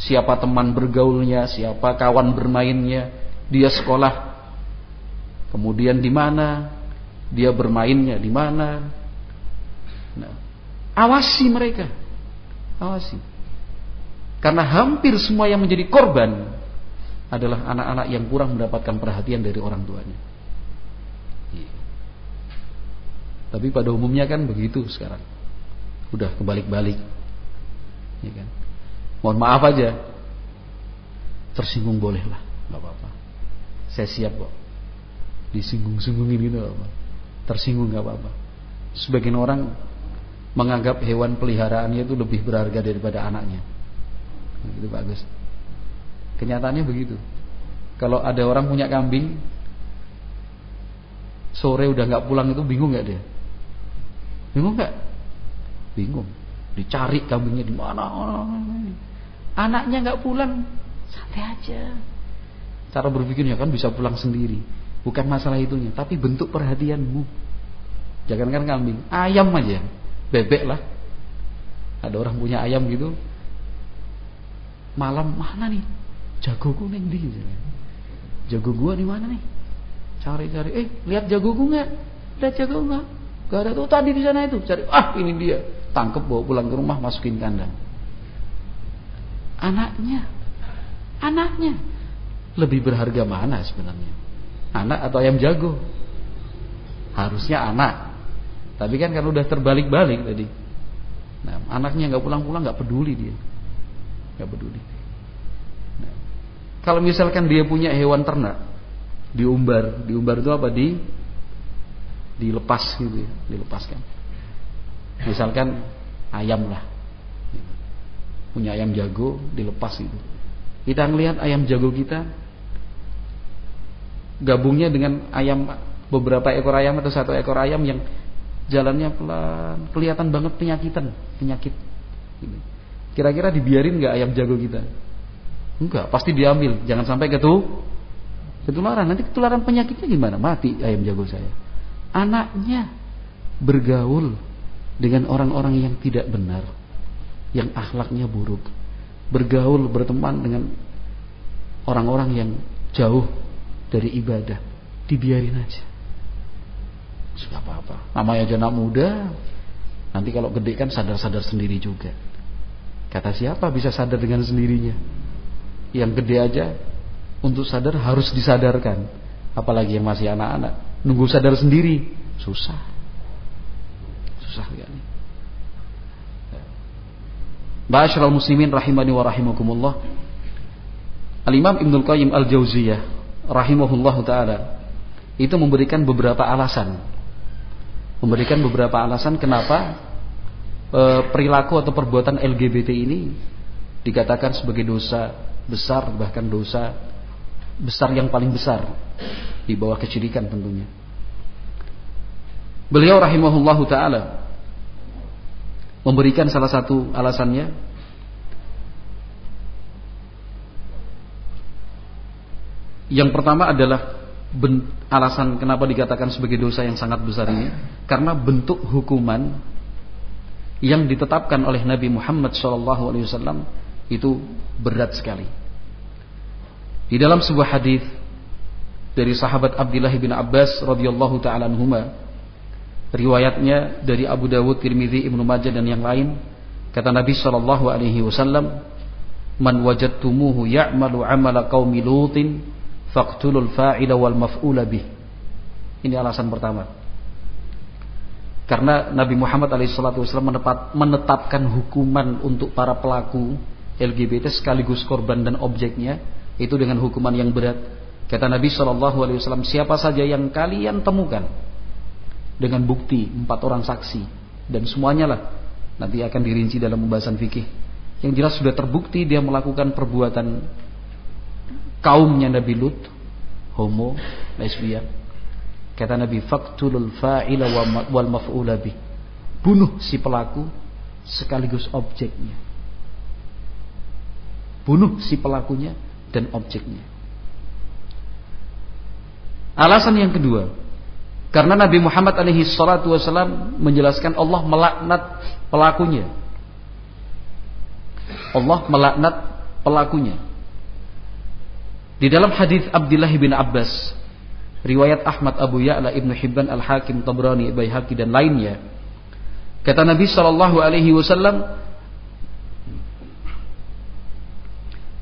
Speaker 1: siapa teman bergaulnya, siapa kawan bermainnya, dia sekolah kemudian di mana, dia bermainnya di mana. Nah, awasi mereka, awasi. Karena hampir semua yang menjadi korban adalah anak-anak yang kurang mendapatkan perhatian dari orang tuanya. Tapi pada umumnya kan begitu sekarang. Udah kebalik-balik, ya kan? Mohon maaf aja, tersinggung bolehlah, nggak apa-apa. Saya siap kok disinggung-singgungin gitu, nggak apa-apa. Tersinggung nggak apa-apa. Sebagian orang menganggap hewan peliharaannya itu lebih berharga daripada anaknya. Itu bagus. Kenyataannya begitu. Kalau ada orang punya kambing, sore udah nggak pulang itu bingung nggak dia? Bingung nggak? Bingung. Dicari kambingnya di mana. Anaknya nggak pulang, santai aja. Cara berpikirnya kan bisa pulang sendiri. Bukan masalah itunya, tapi bentuk perhatianmu. Jangankan kambing, ayam aja, bebek lah. Ada orang punya ayam gitu. Malam mana nih? Jagoku neng di. Jago gua di mana nih? Cari-cari. Lihat jagoku nggak? Lihat jago nggak? Gak ada tuh tadi di sana itu. Cari. Ini dia. Tangkep bawa pulang ke rumah, masukin kandang. Anaknya lebih berharga mana sebenarnya? Anak atau ayam jago? Harusnya anak. Tapi kan udah terbalik-balik tadi. Nah, anaknya nggak pulang-pulang, nggak peduli dia, nggak peduli. Nah, kalau misalkan dia punya hewan ternak, diumbar itu apa? Dilepas gitu ya, dilepaskan. Misalkan ayam lah, punya ayam jago, dilepas itu. Kita ngelihat ayam jago kita gabungnya dengan ayam, beberapa ekor ayam atau satu ekor ayam yang jalannya pelan, kelihatan banget penyakit. Kira-kira dibiarin nggak ayam jago kita? Enggak, pasti diambil. Jangan sampai ketularan. Nanti ketularan penyakitnya gimana? Mati ayam jago saya. Anaknya bergaul dengan orang-orang yang tidak benar, yang akhlaknya buruk, berteman dengan orang-orang yang jauh dari ibadah, dibiarin aja. Sudah apa-apa. Namanya aja anak muda. Nanti kalau gede kan sadar-sadar sendiri juga. Kata siapa bisa sadar dengan sendirinya? Yang gede aja untuk sadar harus disadarkan. Apalagi yang masih anak-anak, nunggu sadar sendiri susah sekali. Ma'asyiral muslimin rahimani wa rahimakumullah. Al-Imam Ibnul Qayyim Al-Jauziyah rahimahullahu taala itu memberikan beberapa alasan kenapa perilaku atau perbuatan LGBT ini dikatakan sebagai dosa besar, bahkan dosa besar yang paling besar di bawah kesyirikan tentunya. Beliau rahimahullahu taala memberikan salah satu alasannya, yang pertama adalah alasan kenapa dikatakan sebagai dosa yang sangat besar ini, karena bentuk hukuman yang ditetapkan oleh Nabi Muhammad SAW itu berat sekali. Di dalam sebuah hadis dari sahabat Abdullah bin Abbas radhiyallahu taala anhuma, riwayatnya dari Abu Dawud, Tirmidzi, Ibnu Majah dan yang lain, kata Nabi SAW, "Man wajadtumuhu ya'malu 'amala qaumi Lutin faqtulul fa'ila wal maf'ula bih." Ini alasan pertama. Karena Nabi Muhammad SAW menetapkan hukuman untuk para pelaku LGBT sekaligus korban dan objeknya itu dengan hukuman yang berat. Kata Nabi SAW, siapa saja yang kalian temukan dengan bukti 4 orang saksi, dan semuanya lah nanti akan dirinci dalam pembahasan fikih, yang jelas sudah terbukti dia melakukan perbuatan kaumnya Nabi Lut, homo, lesbian. Kata Nabi, faqtulul fa'ila wal maf'ula bih. Bunuh si pelaku sekaligus objeknya. Bunuh si pelakunya dan objeknya. Alasan yang kedua, karena Nabi Muhammad SAW menjelaskan Allah melaknat pelakunya. Allah melaknat pelakunya. Di dalam hadis Abdullah bin Abbas, riwayat Ahmad, Abu Ya'la, Ibnu Hibban, Al-Hakim, Tabrani, Baihaqi dan lainnya, kata Nabi SAW,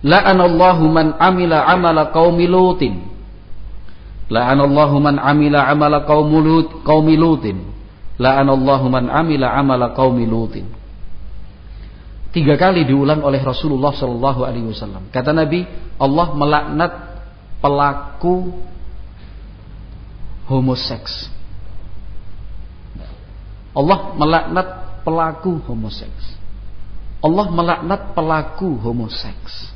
Speaker 1: la'anallahu man amila amala qaumi Lutin. La'anallahu man amila amala qaumi Lutin. La'anallahu man amila amala qaumi Lutin. 3 kali diulang oleh Rasulullah SAW. Kata Nabi, Allah melaknat pelaku homoseks. Allah melaknat pelaku homoseks. Allah melaknat pelaku homoseks.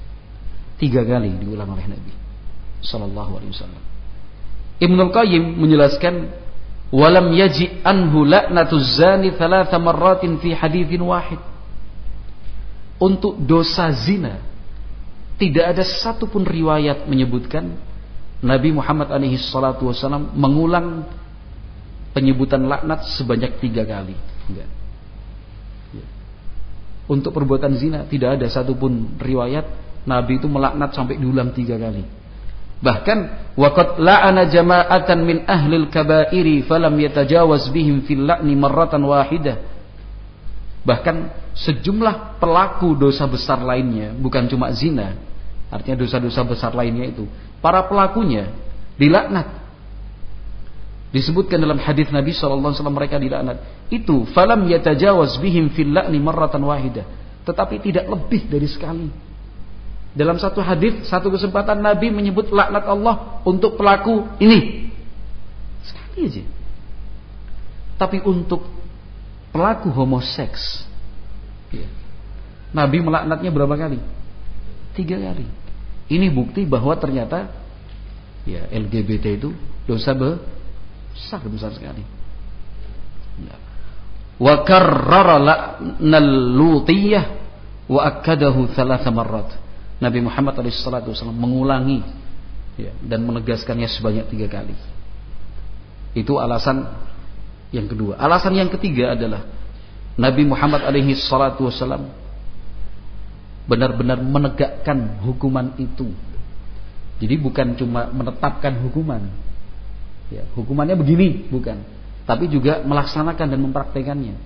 Speaker 1: 3 kali diulang oleh Nabi SAW. Ibnul Qayyim menjelaskan walam yaji anhu la'natuz zani thalatha marratin fi haditsin wahid. Untuk dosa zina tidak ada satupun riwayat menyebutkan Nabi Muhammad alaihi salatu wasallam mengulang penyebutan laknat sebanyak 3 kali. Enggak. Untuk perbuatan zina tidak ada satupun riwayat Nabi itu melaknat sampai diulang 3 kali. Bahkan waqad la'ana jama'atan min ahlil kaba'iri falam yatajawaz bihim fil la'ni marratan wahidah. Bahkan sejumlah pelaku dosa besar lainnya, bukan cuma zina, artinya dosa-dosa besar lainnya itu, para pelakunya dilaknat. Disebutkan dalam hadis Nabi SAW mereka dilaknat. Itu falam yatajawaz bihim fil la'ni marratan wahidah. Tetapi tidak lebih dari sekali. Dalam satu hadis, satu kesempatan Nabi menyebut laknat Allah untuk pelaku ini. Sekali aja. Tapi untuk pelaku homoseks, Nabi melaknatnya berapa kali? 3 kali. Ini bukti bahwa ternyata LGBT itu dosa besar sekali. Wa karrara la'nal lutiyah wa akkadahu 3 marrat. Nabi Muhammad SAW mengulangi dan menegaskannya sebanyak 3 kali. Itu alasan yang kedua. Alasan yang ketiga adalah Nabi Muhammad SAW benar-benar menegakkan hukuman itu. Jadi bukan cuma menetapkan hukuman, hukumannya begini, bukan, tapi juga melaksanakan dan mempraktekannya.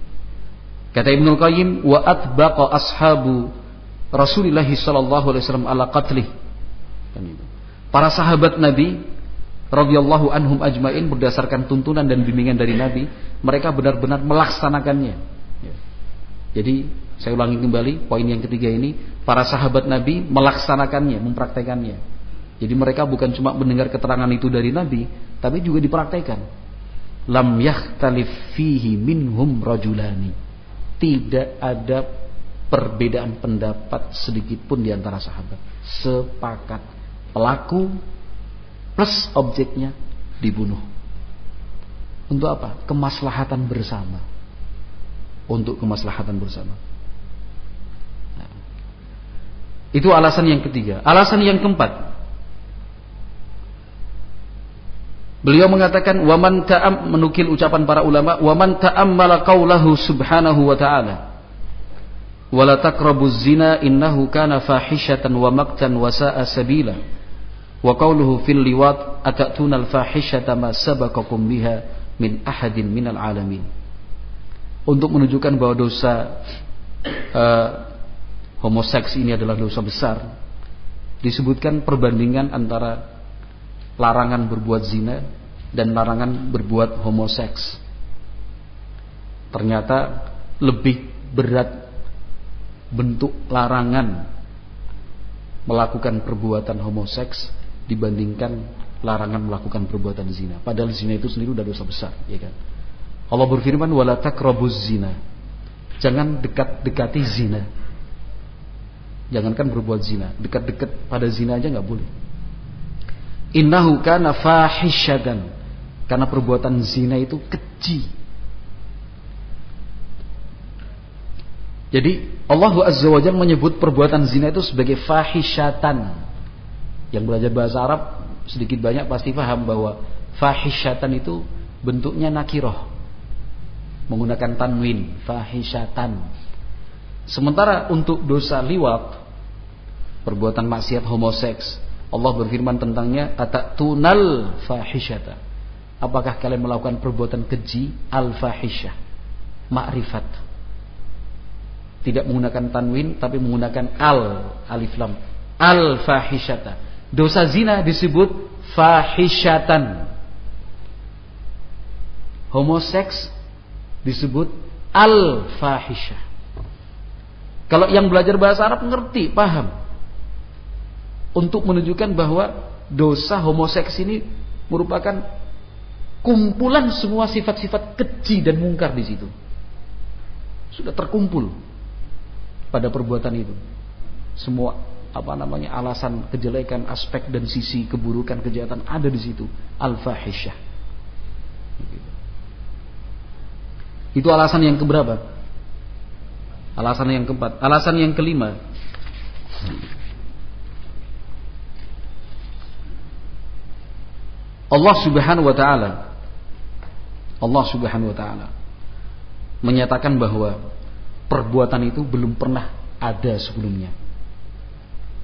Speaker 1: Kata Ibnul Qayyim, wa atbaqa ashabu Rasulullah sallallahu alaihi wasallam ala qatlih. Para sahabat Nabi radhiyallahu anhum ajmain berdasarkan tuntunan dan bimbingan dari Nabi, mereka benar-benar melaksanakannya. Jadi saya ulangi kembali poin yang ketiga ini, para sahabat Nabi melaksanakannya, mempraktekannya. Jadi mereka bukan cuma mendengar keterangan itu dari Nabi, tapi juga dipraktekkan. Lam yakhtalif fihi minhum rajulani. Tidak ada perbedaan pendapat sedikit pun di antara sahabat. Sepakat pelaku plus objeknya dibunuh. Untuk apa? Kemaslahatan bersama. Untuk kemaslahatan bersama. Nah, itu alasan yang ketiga. Alasan yang keempat, beliau mengatakan waman menukil ucapan para ulama, waman ta'ammala qaulahu subhanahu wa ta'ala wala taqrabuz zina innahu kana fahishatan wa maqtan wa sa'a sabila wa qauluhu fil liwat atatuna al fahishata ma sabaqakum biha min ahadin minal alamin. Untuk menunjukkan bahwa dosa homoseks ini adalah dosa besar, disebutkan perbandingan antara larangan berbuat zina dan larangan berbuat homoseks. Ternyata lebih berat bentuk larangan melakukan perbuatan homoseks dibandingkan larangan melakukan perbuatan zina. Padahal zina itu sendiri sudah dosa besar, ya kan? Allah berfirman wala taqrabuz zina. Jangan dekat-dekati zina. Jangankan berbuat zina, dekat-dekat pada zina aja enggak boleh. Innahu kana fahishatan. Karena perbuatan zina itu keji. Jadi Allah Azza wa Jalla menyebut perbuatan zina itu sebagai fahishatan. Yang belajar bahasa Arab sedikit banyak pasti paham bahwa fahishatan itu bentuknya nakirah, menggunakan tanwin, fahishatan. Sementara untuk dosa liwat, perbuatan maksiat homoseks, Allah berfirman tentangnya atatunal fahishata. Apakah kalian melakukan perbuatan keji? Al-fahisyah, ma'rifat, tidak menggunakan tanwin tapi menggunakan alif lam, al-fahishata. Dosa zina disebut fahishatan, homoseks disebut al-fahisyah. Kalau yang belajar bahasa Arab ngerti, paham, untuk menunjukkan bahwa dosa homoseks ini merupakan kumpulan semua sifat-sifat keji dan mungkar di situ. Sudah terkumpul pada perbuatan itu. Semua alasan kejelekan, aspek dan sisi keburukan, kejahatan ada di situ. Al-fahisyah. Itu alasan yang keberapa? Alasan yang keempat. Alasan yang kelima, Allah Subhanahu wa taala menyatakan bahwa perbuatan itu belum pernah ada sebelumnya.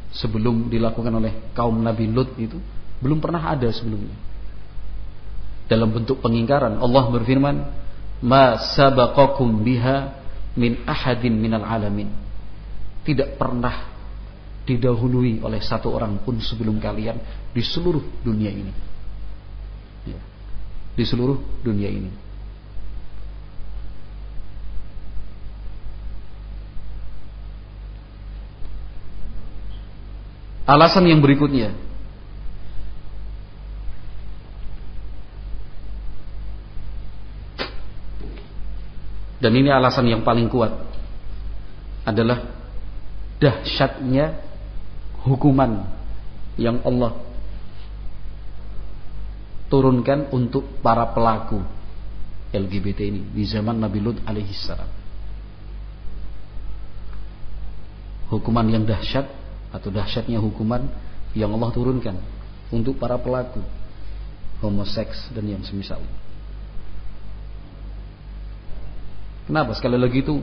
Speaker 1: Sebelum dilakukan oleh kaum Nabi Lut itu belum pernah ada sebelumnya. Dalam bentuk pengingkaran, Allah berfirman, "Ma sabaqakum biha min ahadin minal alamin." Tidak pernah didahului oleh satu orang pun sebelum kalian di seluruh dunia ini. Ya, di seluruh dunia ini. Alasan yang berikutnya, dan ini alasan yang paling kuat, adalah dahsyatnya hukuman yang Allah turunkan untuk para pelaku LGBT ini di zaman Nabi Lut alaihissalam. Hukuman yang dahsyat, atau dahsyatnya hukuman yang Allah turunkan untuk para pelaku homoseks dan yang semisal. Kenapa? Sekali lagi itu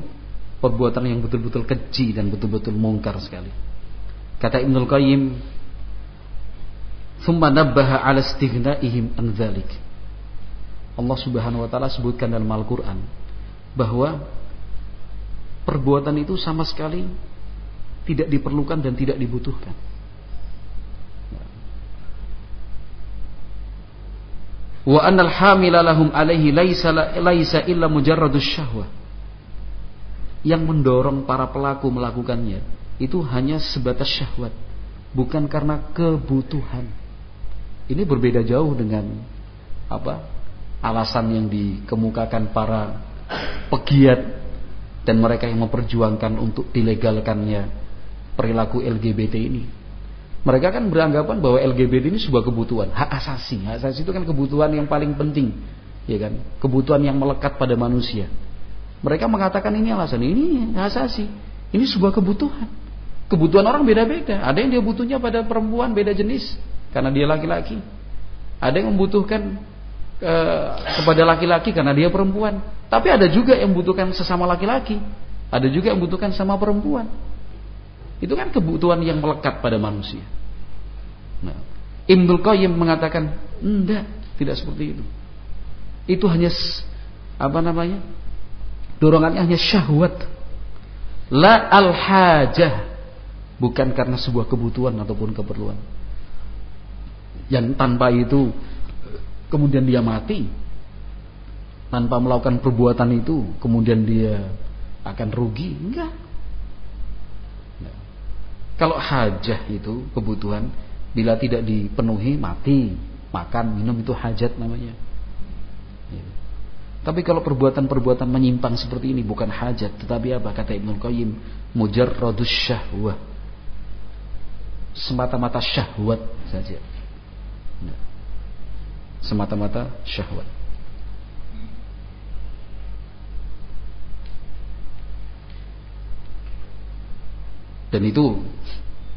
Speaker 1: perbuatan yang betul-betul keji dan betul-betul mungkar sekali. Kata Ibnul Qayyim, "Tsumma nabbaha 'ala istighna'ihim an dzalik." Allah Subhanahu wa taala sebutkan dalam Al-Qur'an bahwa perbuatan itu sama sekali tidak diperlukan dan tidak dibutuhkan. Wa annal hamila lahum alaihi laisa illa mujarradus syahwah. Yang mendorong para pelaku melakukannya itu hanya sebatas syahwat, bukan karena kebutuhan. Ini berbeda jauh dengan alasan yang dikemukakan para pegiat dan mereka yang memperjuangkan untuk dilegalkannya perilaku LGBT ini. Mereka kan beranggapan bahwa LGBT ini sebuah kebutuhan, hak asasi. Hak asasi itu kan kebutuhan yang paling penting, ya kan? Kebutuhan yang melekat pada manusia. Mereka mengatakan ini alasan, ini hak asasi. Ini sebuah kebutuhan. Kebutuhan orang beda-beda. Ada yang dia butuhnya pada perempuan beda jenis karena dia laki-laki. Ada yang membutuhkan kepada laki-laki karena dia perempuan. Tapi ada juga yang membutuhkan sesama laki-laki. Ada juga yang membutuhkan sama perempuan. Itu kan kebutuhan yang melekat pada manusia. Nah, Ibnul Qayyim mengatakan enggak, tidak seperti itu. Itu hanya dorongannya hanya syahwat. La al-hajah, bukan karena sebuah kebutuhan ataupun keperluan. Yang tanpa itu kemudian dia mati, tanpa melakukan perbuatan itu kemudian dia akan rugi, enggak. Kalau hajah itu kebutuhan, bila tidak dipenuhi mati, makan, minum, itu hajat namanya. Tapi kalau perbuatan-perbuatan menyimpang seperti ini bukan hajat, tetapi apa? Kata Ibnul Qayyim, mujarradus syahwah, semata-mata syahwat saja. Semata-mata syahwat. Dan itu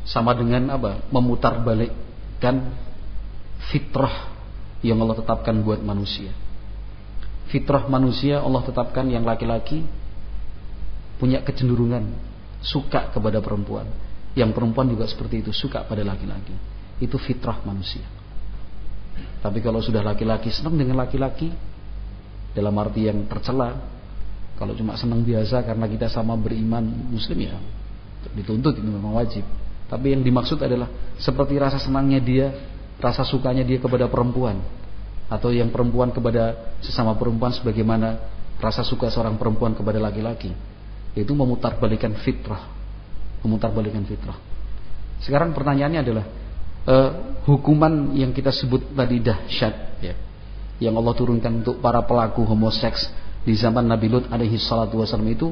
Speaker 1: sama dengan memutarbalikkan fitrah yang Allah tetapkan buat manusia. Fitrah manusia Allah tetapkan yang laki-laki punya kecenderungan suka kepada perempuan, yang perempuan juga seperti itu, suka pada laki-laki. Itu fitrah manusia. Tapi kalau sudah laki-laki senang dengan laki-laki dalam arti yang tercela, kalau cuma senang biasa karena kita sama beriman muslim, ya dituntut, itu memang wajib. Tapi yang dimaksud adalah seperti rasa senangnya dia, rasa sukanya dia kepada perempuan, atau yang perempuan kepada sesama perempuan sebagaimana rasa suka seorang perempuan kepada laki-laki. Itu memutarbalikkan fitrah. Memutarbalikkan fitrah. Sekarang pertanyaannya adalah hukuman yang kita sebut tadi dahsyat, ya, yang Allah turunkan untuk para pelaku homoseks di zaman Nabi Lut alaihi salatu wasallam, itu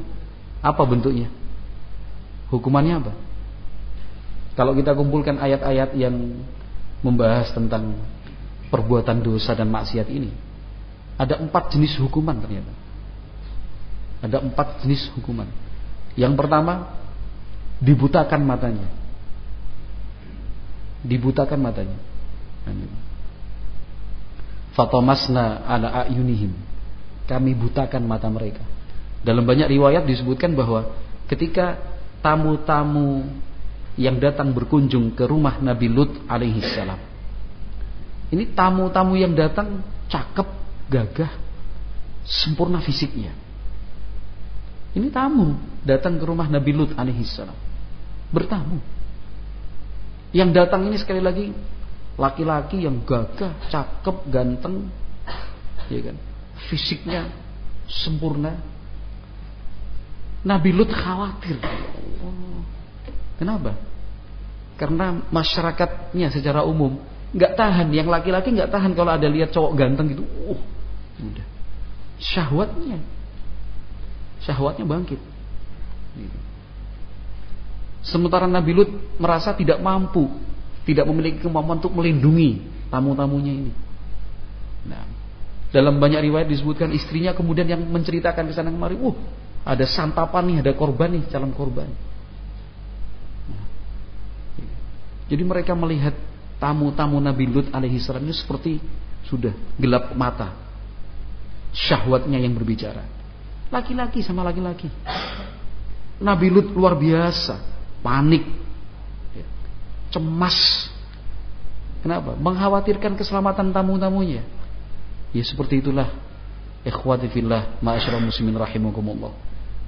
Speaker 1: apa bentuknya? Hukumannya apa? Kalau kita kumpulkan ayat-ayat yang membahas tentang perbuatan dosa dan maksiat ini, ada 4 jenis hukuman ternyata. Ada 4 jenis hukuman. Yang pertama, dibutakan matanya. Dibutakan matanya. Fatamasna ala ayunihim. Kami butakan mata mereka. Dalam banyak riwayat disebutkan bahwa ketika tamu-tamu yang datang berkunjung ke rumah Nabi Lut alaihi salam, ini tamu-tamu yang datang cakep, gagah, sempurna fisiknya. Ini tamu datang ke rumah Nabi Lut alaihi salam, bertamu. Yang datang ini sekali lagi laki-laki yang gagah, cakep, ganteng, ya kan? Fisiknya sempurna. Nabi Lut khawatir. Kenapa? Karena masyarakatnya secara umum nggak tahan, yang laki-laki nggak tahan kalau ada lihat cowok ganteng gitu. Udah. Syahwatnya bangkit. Sementara Nabi Lut merasa tidak mampu, tidak memiliki kemampuan untuk melindungi tamu-tamunya ini. Nah, dalam banyak riwayat disebutkan istrinya kemudian yang menceritakan ke sana kemari, ada santapan nih, ada korban nih, calon korban. Nah, jadi mereka melihat tamu-tamu Nabi Lut alaihi salam ini seperti sudah gelap mata. Syahwatnya yang berbicara. Laki-laki sama laki-laki. Nabi Lut luar biasa, panik, cemas. Kenapa? Mengkhawatirkan keselamatan tamu-tamunya. Ya seperti itulah ikhwati fillah, ma'asyiral muslimin rahimakumullah.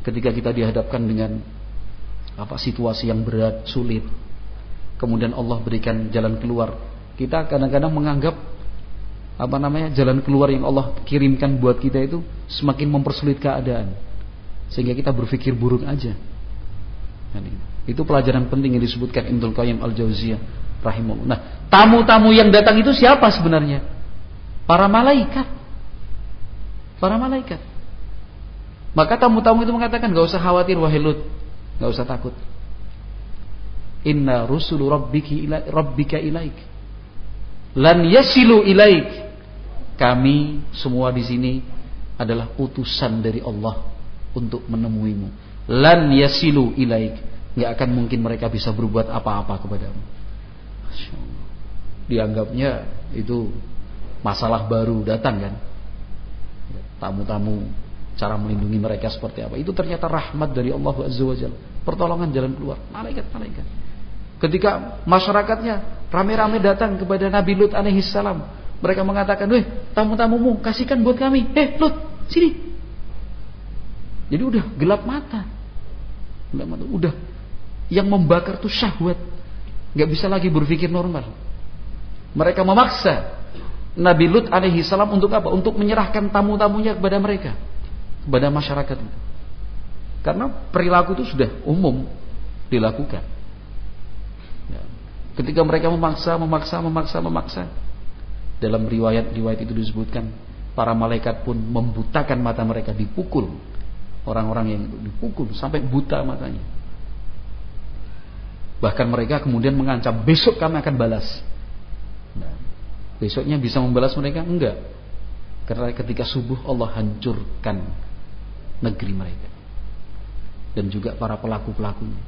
Speaker 1: Ketika kita dihadapkan dengan situasi yang berat, sulit, kemudian Allah berikan jalan keluar, kita kadang-kadang menganggap jalan keluar yang Allah kirimkan buat kita itu semakin mempersulit keadaan, sehingga kita berpikir buruk aja. Itu pelajaran penting yang disebutkan Ibnul Qayyim Al-Jauziyah rahimahullah. Nah, tamu-tamu yang datang itu siapa sebenarnya? Para malaikat. Para malaikat. Maka tamu-tamu itu mengatakan, gak usah khawatir wahai Lut, gak usah takut. Inna rusulu rabbika ilaik, lan yasilu ilaik. Kami semua di sini adalah utusan dari Allah untuk menemuimu. Lan yasilu ilaik. Gak akan mungkin mereka bisa berbuat apa-apa kepadamu. Masya Allah. Dianggapnya itu masalah baru datang kan. Tamu-tamu, cara melindungi mereka seperti apa. Itu ternyata rahmat dari Allah Azza wa Jalla. Pertolongan jalan keluar. Malaikat-malaikat. Ketika masyarakatnya rame-rame datang kepada Nabi Lut alaihi salam, mereka mengatakan, tamu-tamumu kasihkan buat kami. Lut, sini. Jadi udah gelap mata. Udah. Yang membakar tuh syahwat. Gak bisa lagi berpikir normal. Mereka memaksa Nabi Lut alaihi salam untuk apa? Untuk menyerahkan tamu-tamunya kepada mereka, kepada masyarakat itu. Karena perilaku itu sudah umum dilakukan. Ketika mereka memaksa, dalam riwayat itu disebutkan para malaikat pun membutakan mata mereka, dipukul. Orang-orang yang dipukul sampai buta matanya. Bahkan mereka kemudian mengancam, besok kami akan balas. Besoknya bisa membalas mereka? Enggak. Karena ketika subuh Allah hancurkan negeri mereka. Dan juga para pelaku-pelakunya.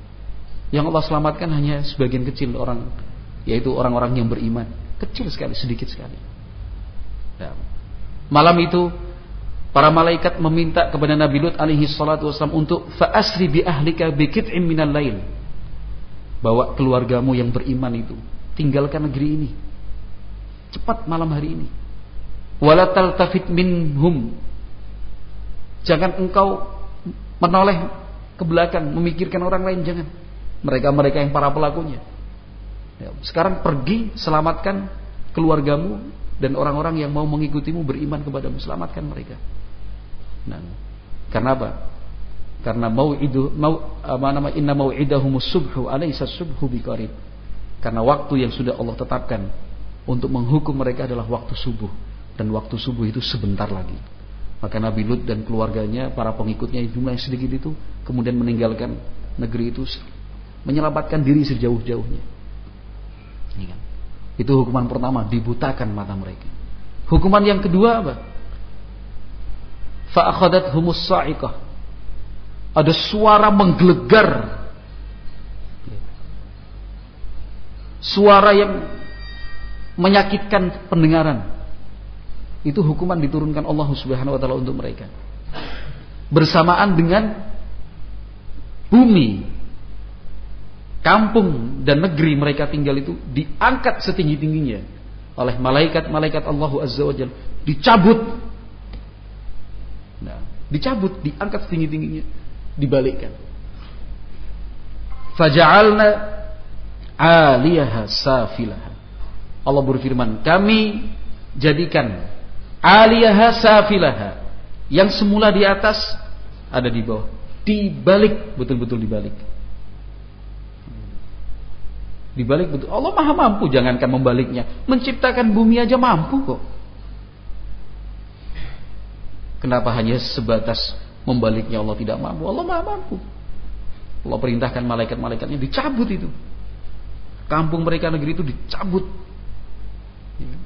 Speaker 1: Yang Allah selamatkan hanya sebagian kecil orang, yaitu orang-orang yang beriman. Kecil sekali, sedikit sekali. Nah, malam itu para malaikat meminta kepada Nabi Lut alaihi salatu wasallam untuk fa'asri bi ahlika bi qit'in minal lail. Bawa keluargamu yang beriman itu, tinggalkan negeri ini. Cepat malam hari ini. Wala taltafit minhum. Jangan engkau menoleh ke belakang memikirkan orang lain, jangan. Mereka-mereka yang para pelakunya. Sekarang pergi, selamatkan keluargamu dan orang-orang yang mau mengikutimu beriman kepadamu, selamatkan mereka. Nah, karena apa? Karena inna mau'idahumus subhu alaysa subhu biqarib. Karena waktu yang sudah Allah tetapkan untuk menghukum mereka adalah waktu subuh, dan waktu subuh itu sebentar lagi. Maka Nabi Lut dan keluarganya, para pengikutnya jumlah yang sedikit itu kemudian meninggalkan negeri itu, menyelamatkan diri sejauh-jauhnya. Itu hukuman pertama, dibutakan mata mereka. Hukuman yang kedua apa? Fa akhadathhumus sa'iqah. ada suara menggelegar, suara yang menyakitkan pendengaran. Itu hukuman diturunkan Allah Subhanahu wa taala untuk mereka. Bersamaan dengan bumi, kampung dan negeri mereka tinggal itu diangkat setinggi-tingginya oleh malaikat-malaikat Allah Azza wa Jalla, dicabut. Nah, dicabut, diangkat setinggi-tingginya, dibalikkan. Faja'alna 'aliyaha safilaha. Allah berfirman, kami jadikan 'aliyaha safilaha, yang semula di atas ada di bawah, dibalik, betul-betul dibalik. Dibalik betul. Allah Maha mampu, jangankan membaliknya, menciptakan bumi aja mampu kok. Kenapa hanya sebatas membaliknya Allah tidak mampu? Allah Maha mampu. Allah perintahkan malaikat-malaikatnya dicabut itu. Kampung mereka, negeri itu dicabut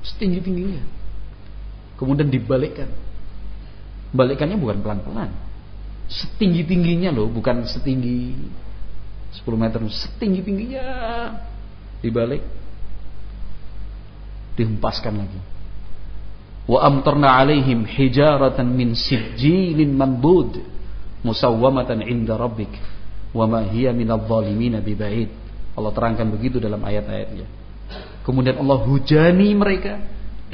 Speaker 1: setinggi-tingginya. Kemudian dibalikkan. Balikannya bukan pelan-pelan, setinggi-tingginya loh, bukan setinggi 10 meter, setinggi-tingginya dibalik, dihempaskan lagi. Wa amtarna 'alaihim hijaratan min sijilin mandud musawwamatan 'inda rabbik wa ma hiya minadh dhalimin biba'id. Allah terangkan begitu dalam ayat-ayatnya. Kemudian Allah hujani mereka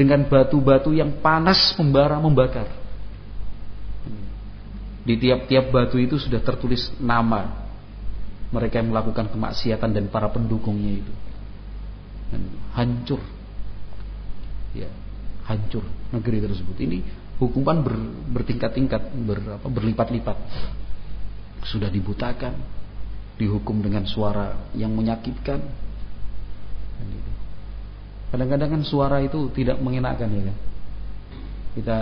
Speaker 1: dengan batu-batu yang panas membara, membakar. Di tiap-tiap batu itu sudah tertulis nama mereka yang melakukan kemaksiatan dan para pendukungnya itu. Dan hancur, ya, hancur negeri tersebut. Ini hukuman bertingkat-tingkat, berlipat-lipat. Sudah dibutakan, dihukum dengan suara yang menyakitkan. Kadang-kadang kan suara itu tidak mengenakan, ya kan? Kita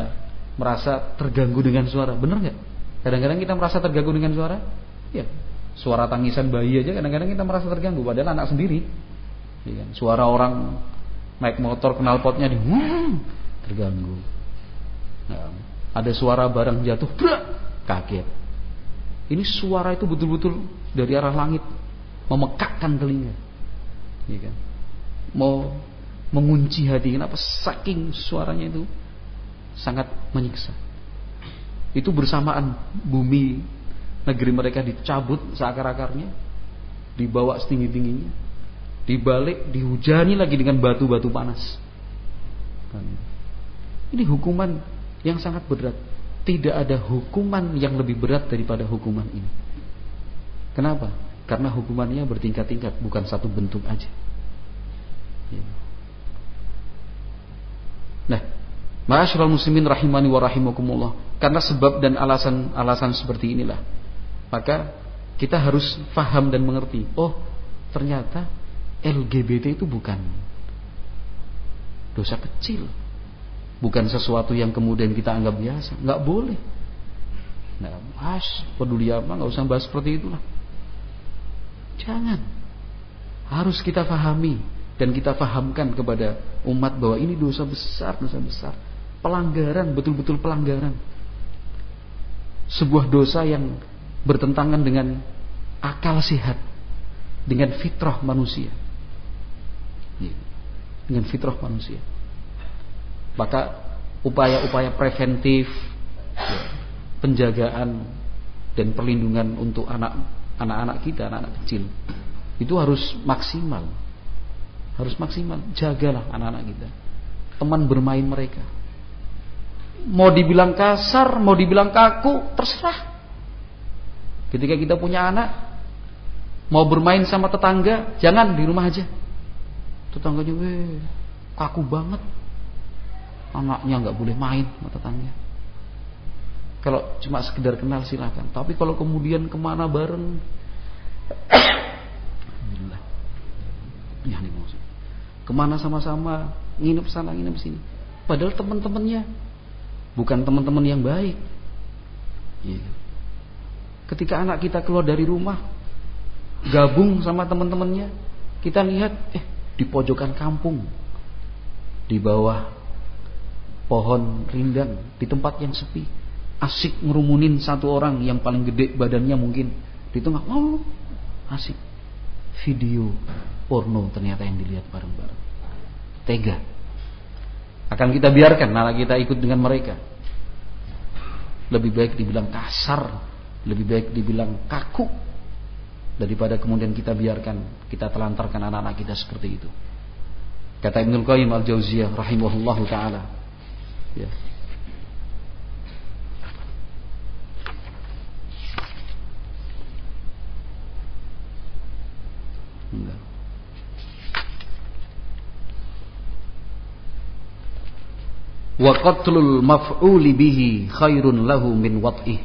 Speaker 1: merasa terganggu dengan suara, benar nggak? Kadang-kadang kita merasa terganggu dengan suara, ya. Suara tangisan bayi aja kadang-kadang kita merasa terganggu, padahal anak sendiri. Ya kan? Suara orang naik motor knalpotnya terganggu. Nah, ada suara barang jatuh, kaget. Ini suara itu betul-betul dari arah langit, memekakkan telinga, ya kan? Mau mengunci hati. Kenapa? Saking suaranya itu sangat menyiksa. Itu bersamaan bumi negeri mereka dicabut seakar-akarnya, dibawa setinggi-tingginya, dibalik, dihujani lagi dengan batu-batu panas. Ini hukuman yang sangat berat. Tidak ada hukuman yang lebih berat daripada hukuman ini. Kenapa? Karena hukumannya bertingkat-tingkat, bukan satu bentuk aja. Nah, ma'asyiral muslimin rahimani wa rahimakumullah, karena sebab dan alasan seperti inilah, maka kita harus faham dan mengerti. Oh, ternyata LGBT itu bukan dosa kecil, bukan sesuatu yang kemudian kita anggap biasa. Nggak boleh. Nah, peduli apa, nggak usah bahas seperti itulah. Jangan. Harus kita fahami dan kita fahamkan kepada umat bahwa ini dosa besar, dosa besar. Pelanggaran, betul-betul pelanggaran. Sebuah dosa yang bertentangan dengan akal sehat, dengan fitrah manusia. Dengan fitrah manusia. Maka upaya-upaya preventif, penjagaan dan perlindungan untuk anak-anak kita, anak-anak kecil, itu harus maksimal. Harus maksimal. Jagalah anak-anak kita, teman bermain mereka. Mau dibilang kasar, mau dibilang kaku, terserah. Ketika kita punya anak, mau bermain sama tetangga, jangan di rumah aja. Tetangganya, kaku banget, anaknya nggak boleh main sama tetangga. Kalau cuma sekedar kenal silakan. Tapi kalau kemudian kemana bareng, alhamdulillah, ya nih maksud, kemana sama-sama, nginep sana nginep sini, padahal teman-temannya bukan teman-teman yang baik. Ketika anak kita keluar dari rumah, gabung sama teman-temannya, kita lihat di pojokan kampung, di bawah pohon rindang, di tempat yang sepi, asik ngerumunin satu orang yang paling gede badannya mungkin di tengah, asik video porno ternyata yang dilihat bareng-bareng. Tega. Akan kita biarkan anak kita ikut dengan mereka? Lebih baik dibilang kasar, lebih baik dibilang kaku, daripada kemudian kita biarkan, kita telantarkan anak-anak kita seperti itu. Kata Ibnul Qayyim Al-Jauziyah rahimahullahu ta'ala, ya, wa qatlul maf'uli bihi khairun lahu min wat'ih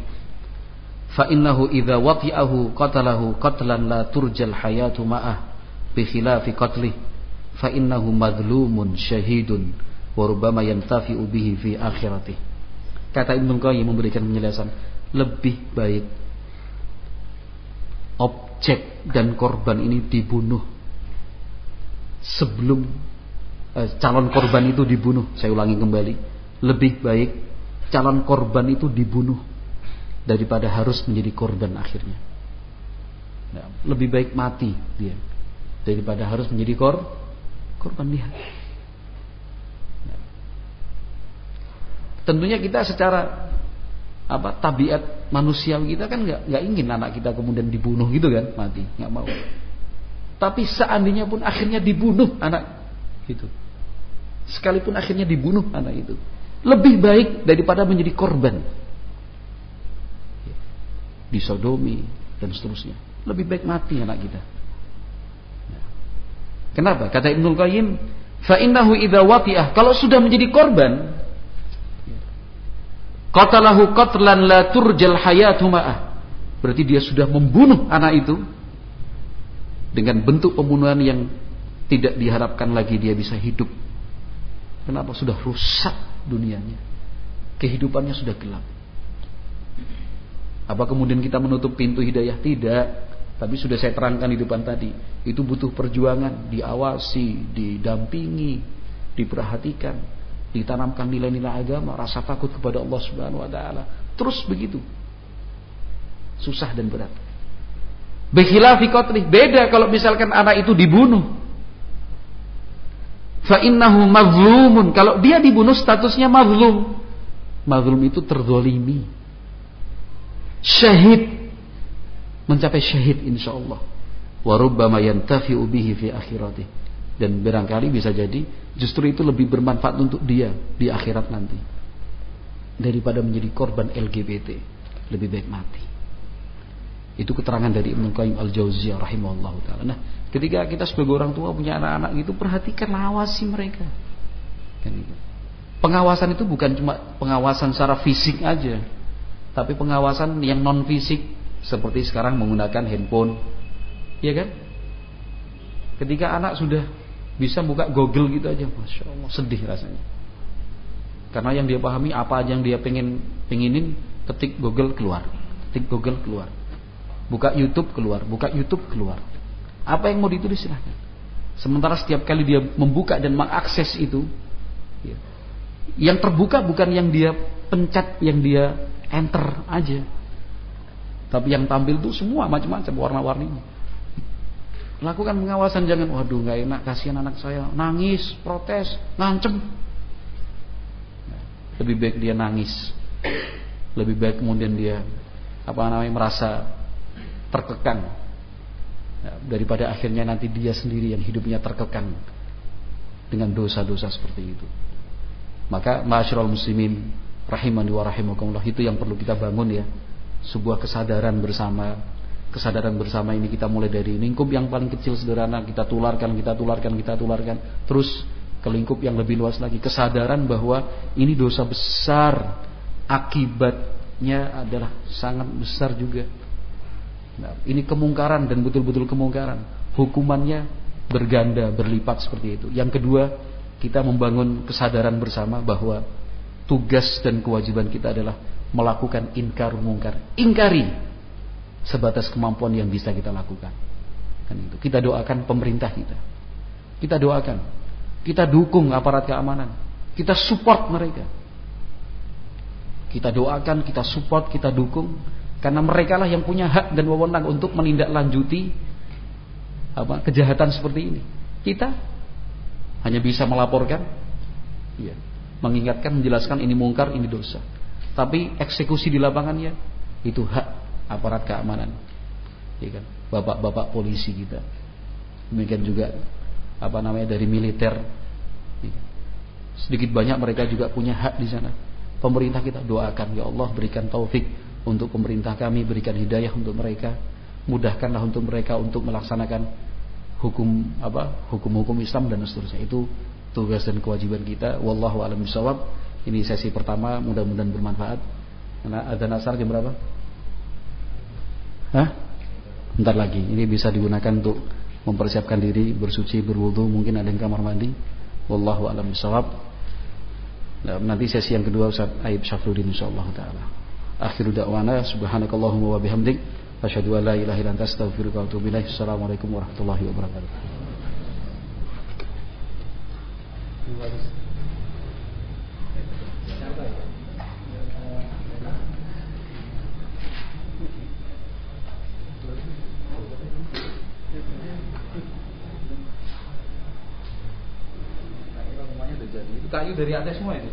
Speaker 1: fa innahu idza wati'ahu qatalahu qatlan la turjal hayatu ma'ah bi khilafi qatlih fa innahu madlumun syahidun wa rubbama yantafi'u bihi fi akhiratih. Kata Ibnu Qayyim memberikan penjelasan, lebih baik objek dan korban ini dibunuh sebelum calon korban itu dibunuh. Saya ulangi kembali, lebih baik calon korban itu dibunuh daripada harus menjadi korban akhirnya. Nah, lebih baik mati dia daripada harus menjadi korban dia. Nah, tentunya kita secara tabiat manusiawi kita kan nggak ingin anak kita kemudian dibunuh gitu kan, mati, nggak mau. Tapi seandainya pun akhirnya dibunuh anak itu, sekalipun akhirnya dibunuh anak itu, lebih baik daripada menjadi korban disodomi dan seterusnya. Lebih baik mati anak kita. Kenapa? Kata Ibnul Qayyim, fa innahu idza wati'ah, kalau sudah menjadi korban, qatalahu qatlan la turjal hayatu ma'ah, berarti dia sudah membunuh anak itu dengan bentuk pembunuhan yang tidak diharapkan lagi dia bisa hidup. Kenapa? Sudah rusak dunianya, kehidupannya sudah gelap. Apa kemudian kita menutup pintu hidayah? Tidak. Tapi sudah saya terangkan di depan tadi, itu butuh perjuangan, diawasi, didampingi, diperhatikan, ditanamkan nilai-nilai agama, rasa takut kepada Allah Subhanahu wa taala. Terus begitu. Susah dan berat. Bikhilafi qatlih, beda kalau misalkan anak itu dibunuh. Fa innahu mazlumun, kalau dia dibunuh statusnya mazlum. Mazlum itu terzalimi. Syahid, mencapai syahid insyaallah. Wa rubbama yantafi'u bihi fi akhiratih, dan barangkali bisa jadi justru itu lebih bermanfaat untuk dia di akhirat nanti daripada menjadi korban LGBT. Lebih baik mati. Itu keterangan dari Ibnu Qayyim Al-Jauziyah rahimahullahu taala. Nah, ketika kita sebagai orang tua punya anak-anak gitu, perhatikanlah, awasi mereka. Kan gitu. Pengawasan itu bukan cuma pengawasan secara fisik aja, tapi pengawasan yang non fisik, seperti sekarang menggunakan handphone. Iya kan? Ketika anak sudah bisa buka Google gitu aja, Masya Allah, sedih rasanya. Karena yang dia pahami apa aja yang dia penginin, ketik Google keluar, ketik Google keluar. Buka YouTube keluar, buka YouTube keluar. Apa yang mau ditulis silahkan. Sementara setiap kali dia membuka dan mengakses itu, yang terbuka bukan yang dia pencet, yang dia enter aja, tapi yang tampil itu semua macam-macam warna-warninya. Lakukan pengawasan, jangan waduh nggak enak, kasihan anak saya nangis, protes, ngancem. Lebih baik dia nangis, lebih baik kemudian dia merasa terkekang, daripada akhirnya nanti dia sendiri yang hidupnya terkekang dengan dosa-dosa seperti itu. Maka ma'asyiral muslimin rahimani wa rahimakumullah, itu yang perlu kita bangun ya, sebuah kesadaran bersama. Kesadaran bersama ini kita mulai dari lingkup yang paling kecil sederhana, kita tularkan, terus ke lingkup yang lebih luas lagi. Kesadaran bahwa ini dosa besar, akibatnya adalah sangat besar juga. Nah, ini kemungkaran dan betul-betul kemungkaran. Hukumannya berganda, berlipat seperti itu. Yang kedua, kita membangun kesadaran bersama bahwa tugas dan kewajiban kita adalah melakukan inkar mungkar. Ingkari sebatas kemampuan yang bisa kita lakukan. Kan itu. Kita doakan pemerintah kita. Kita doakan. Kita dukung aparat keamanan. Kita support mereka. Kita doakan, kita support, kita dukung, karena mereka lah yang punya hak dan wewenang untuk menindaklanjuti kejahatan seperti ini. Kita hanya bisa melaporkan, ya, mengingatkan, menjelaskan ini mungkar, ini dosa. Tapi eksekusi di lapangannya itu hak aparat keamanan, ya kan? Bapak-bapak polisi kita, demikian juga dari militer. Sedikit banyak mereka juga punya hak di sana. Pemerintah kita doakan, ya Allah berikan taufik untuk pemerintah kami, berikan hidayah untuk mereka, mudahkanlah untuk mereka untuk melaksanakan hukum-hukum Islam dan seterusnya. Itu tugas dan kewajiban kita. Wallahu a'lam bishawab. Ini sesi pertama, mudah-mudahan bermanfaat. Karena adzan asar jam berapa? Bentar lagi. Ini bisa digunakan untuk mempersiapkan diri, bersuci, berwudu, mungkin ada yang kamar mandi. Wallahu a'lam bishawab. Nah, nanti sesi yang kedua Ustaz Aib Syafruddin insyaallah taala. Akhiru da'wana subhanakallahumma wa bihamdik asyhadu an la ilaha illa anta astaghfiruka wa atubu ilaik. Assalamualaikum warahmatullahi wabarakatuh. Itu kayu dari atas semua itu.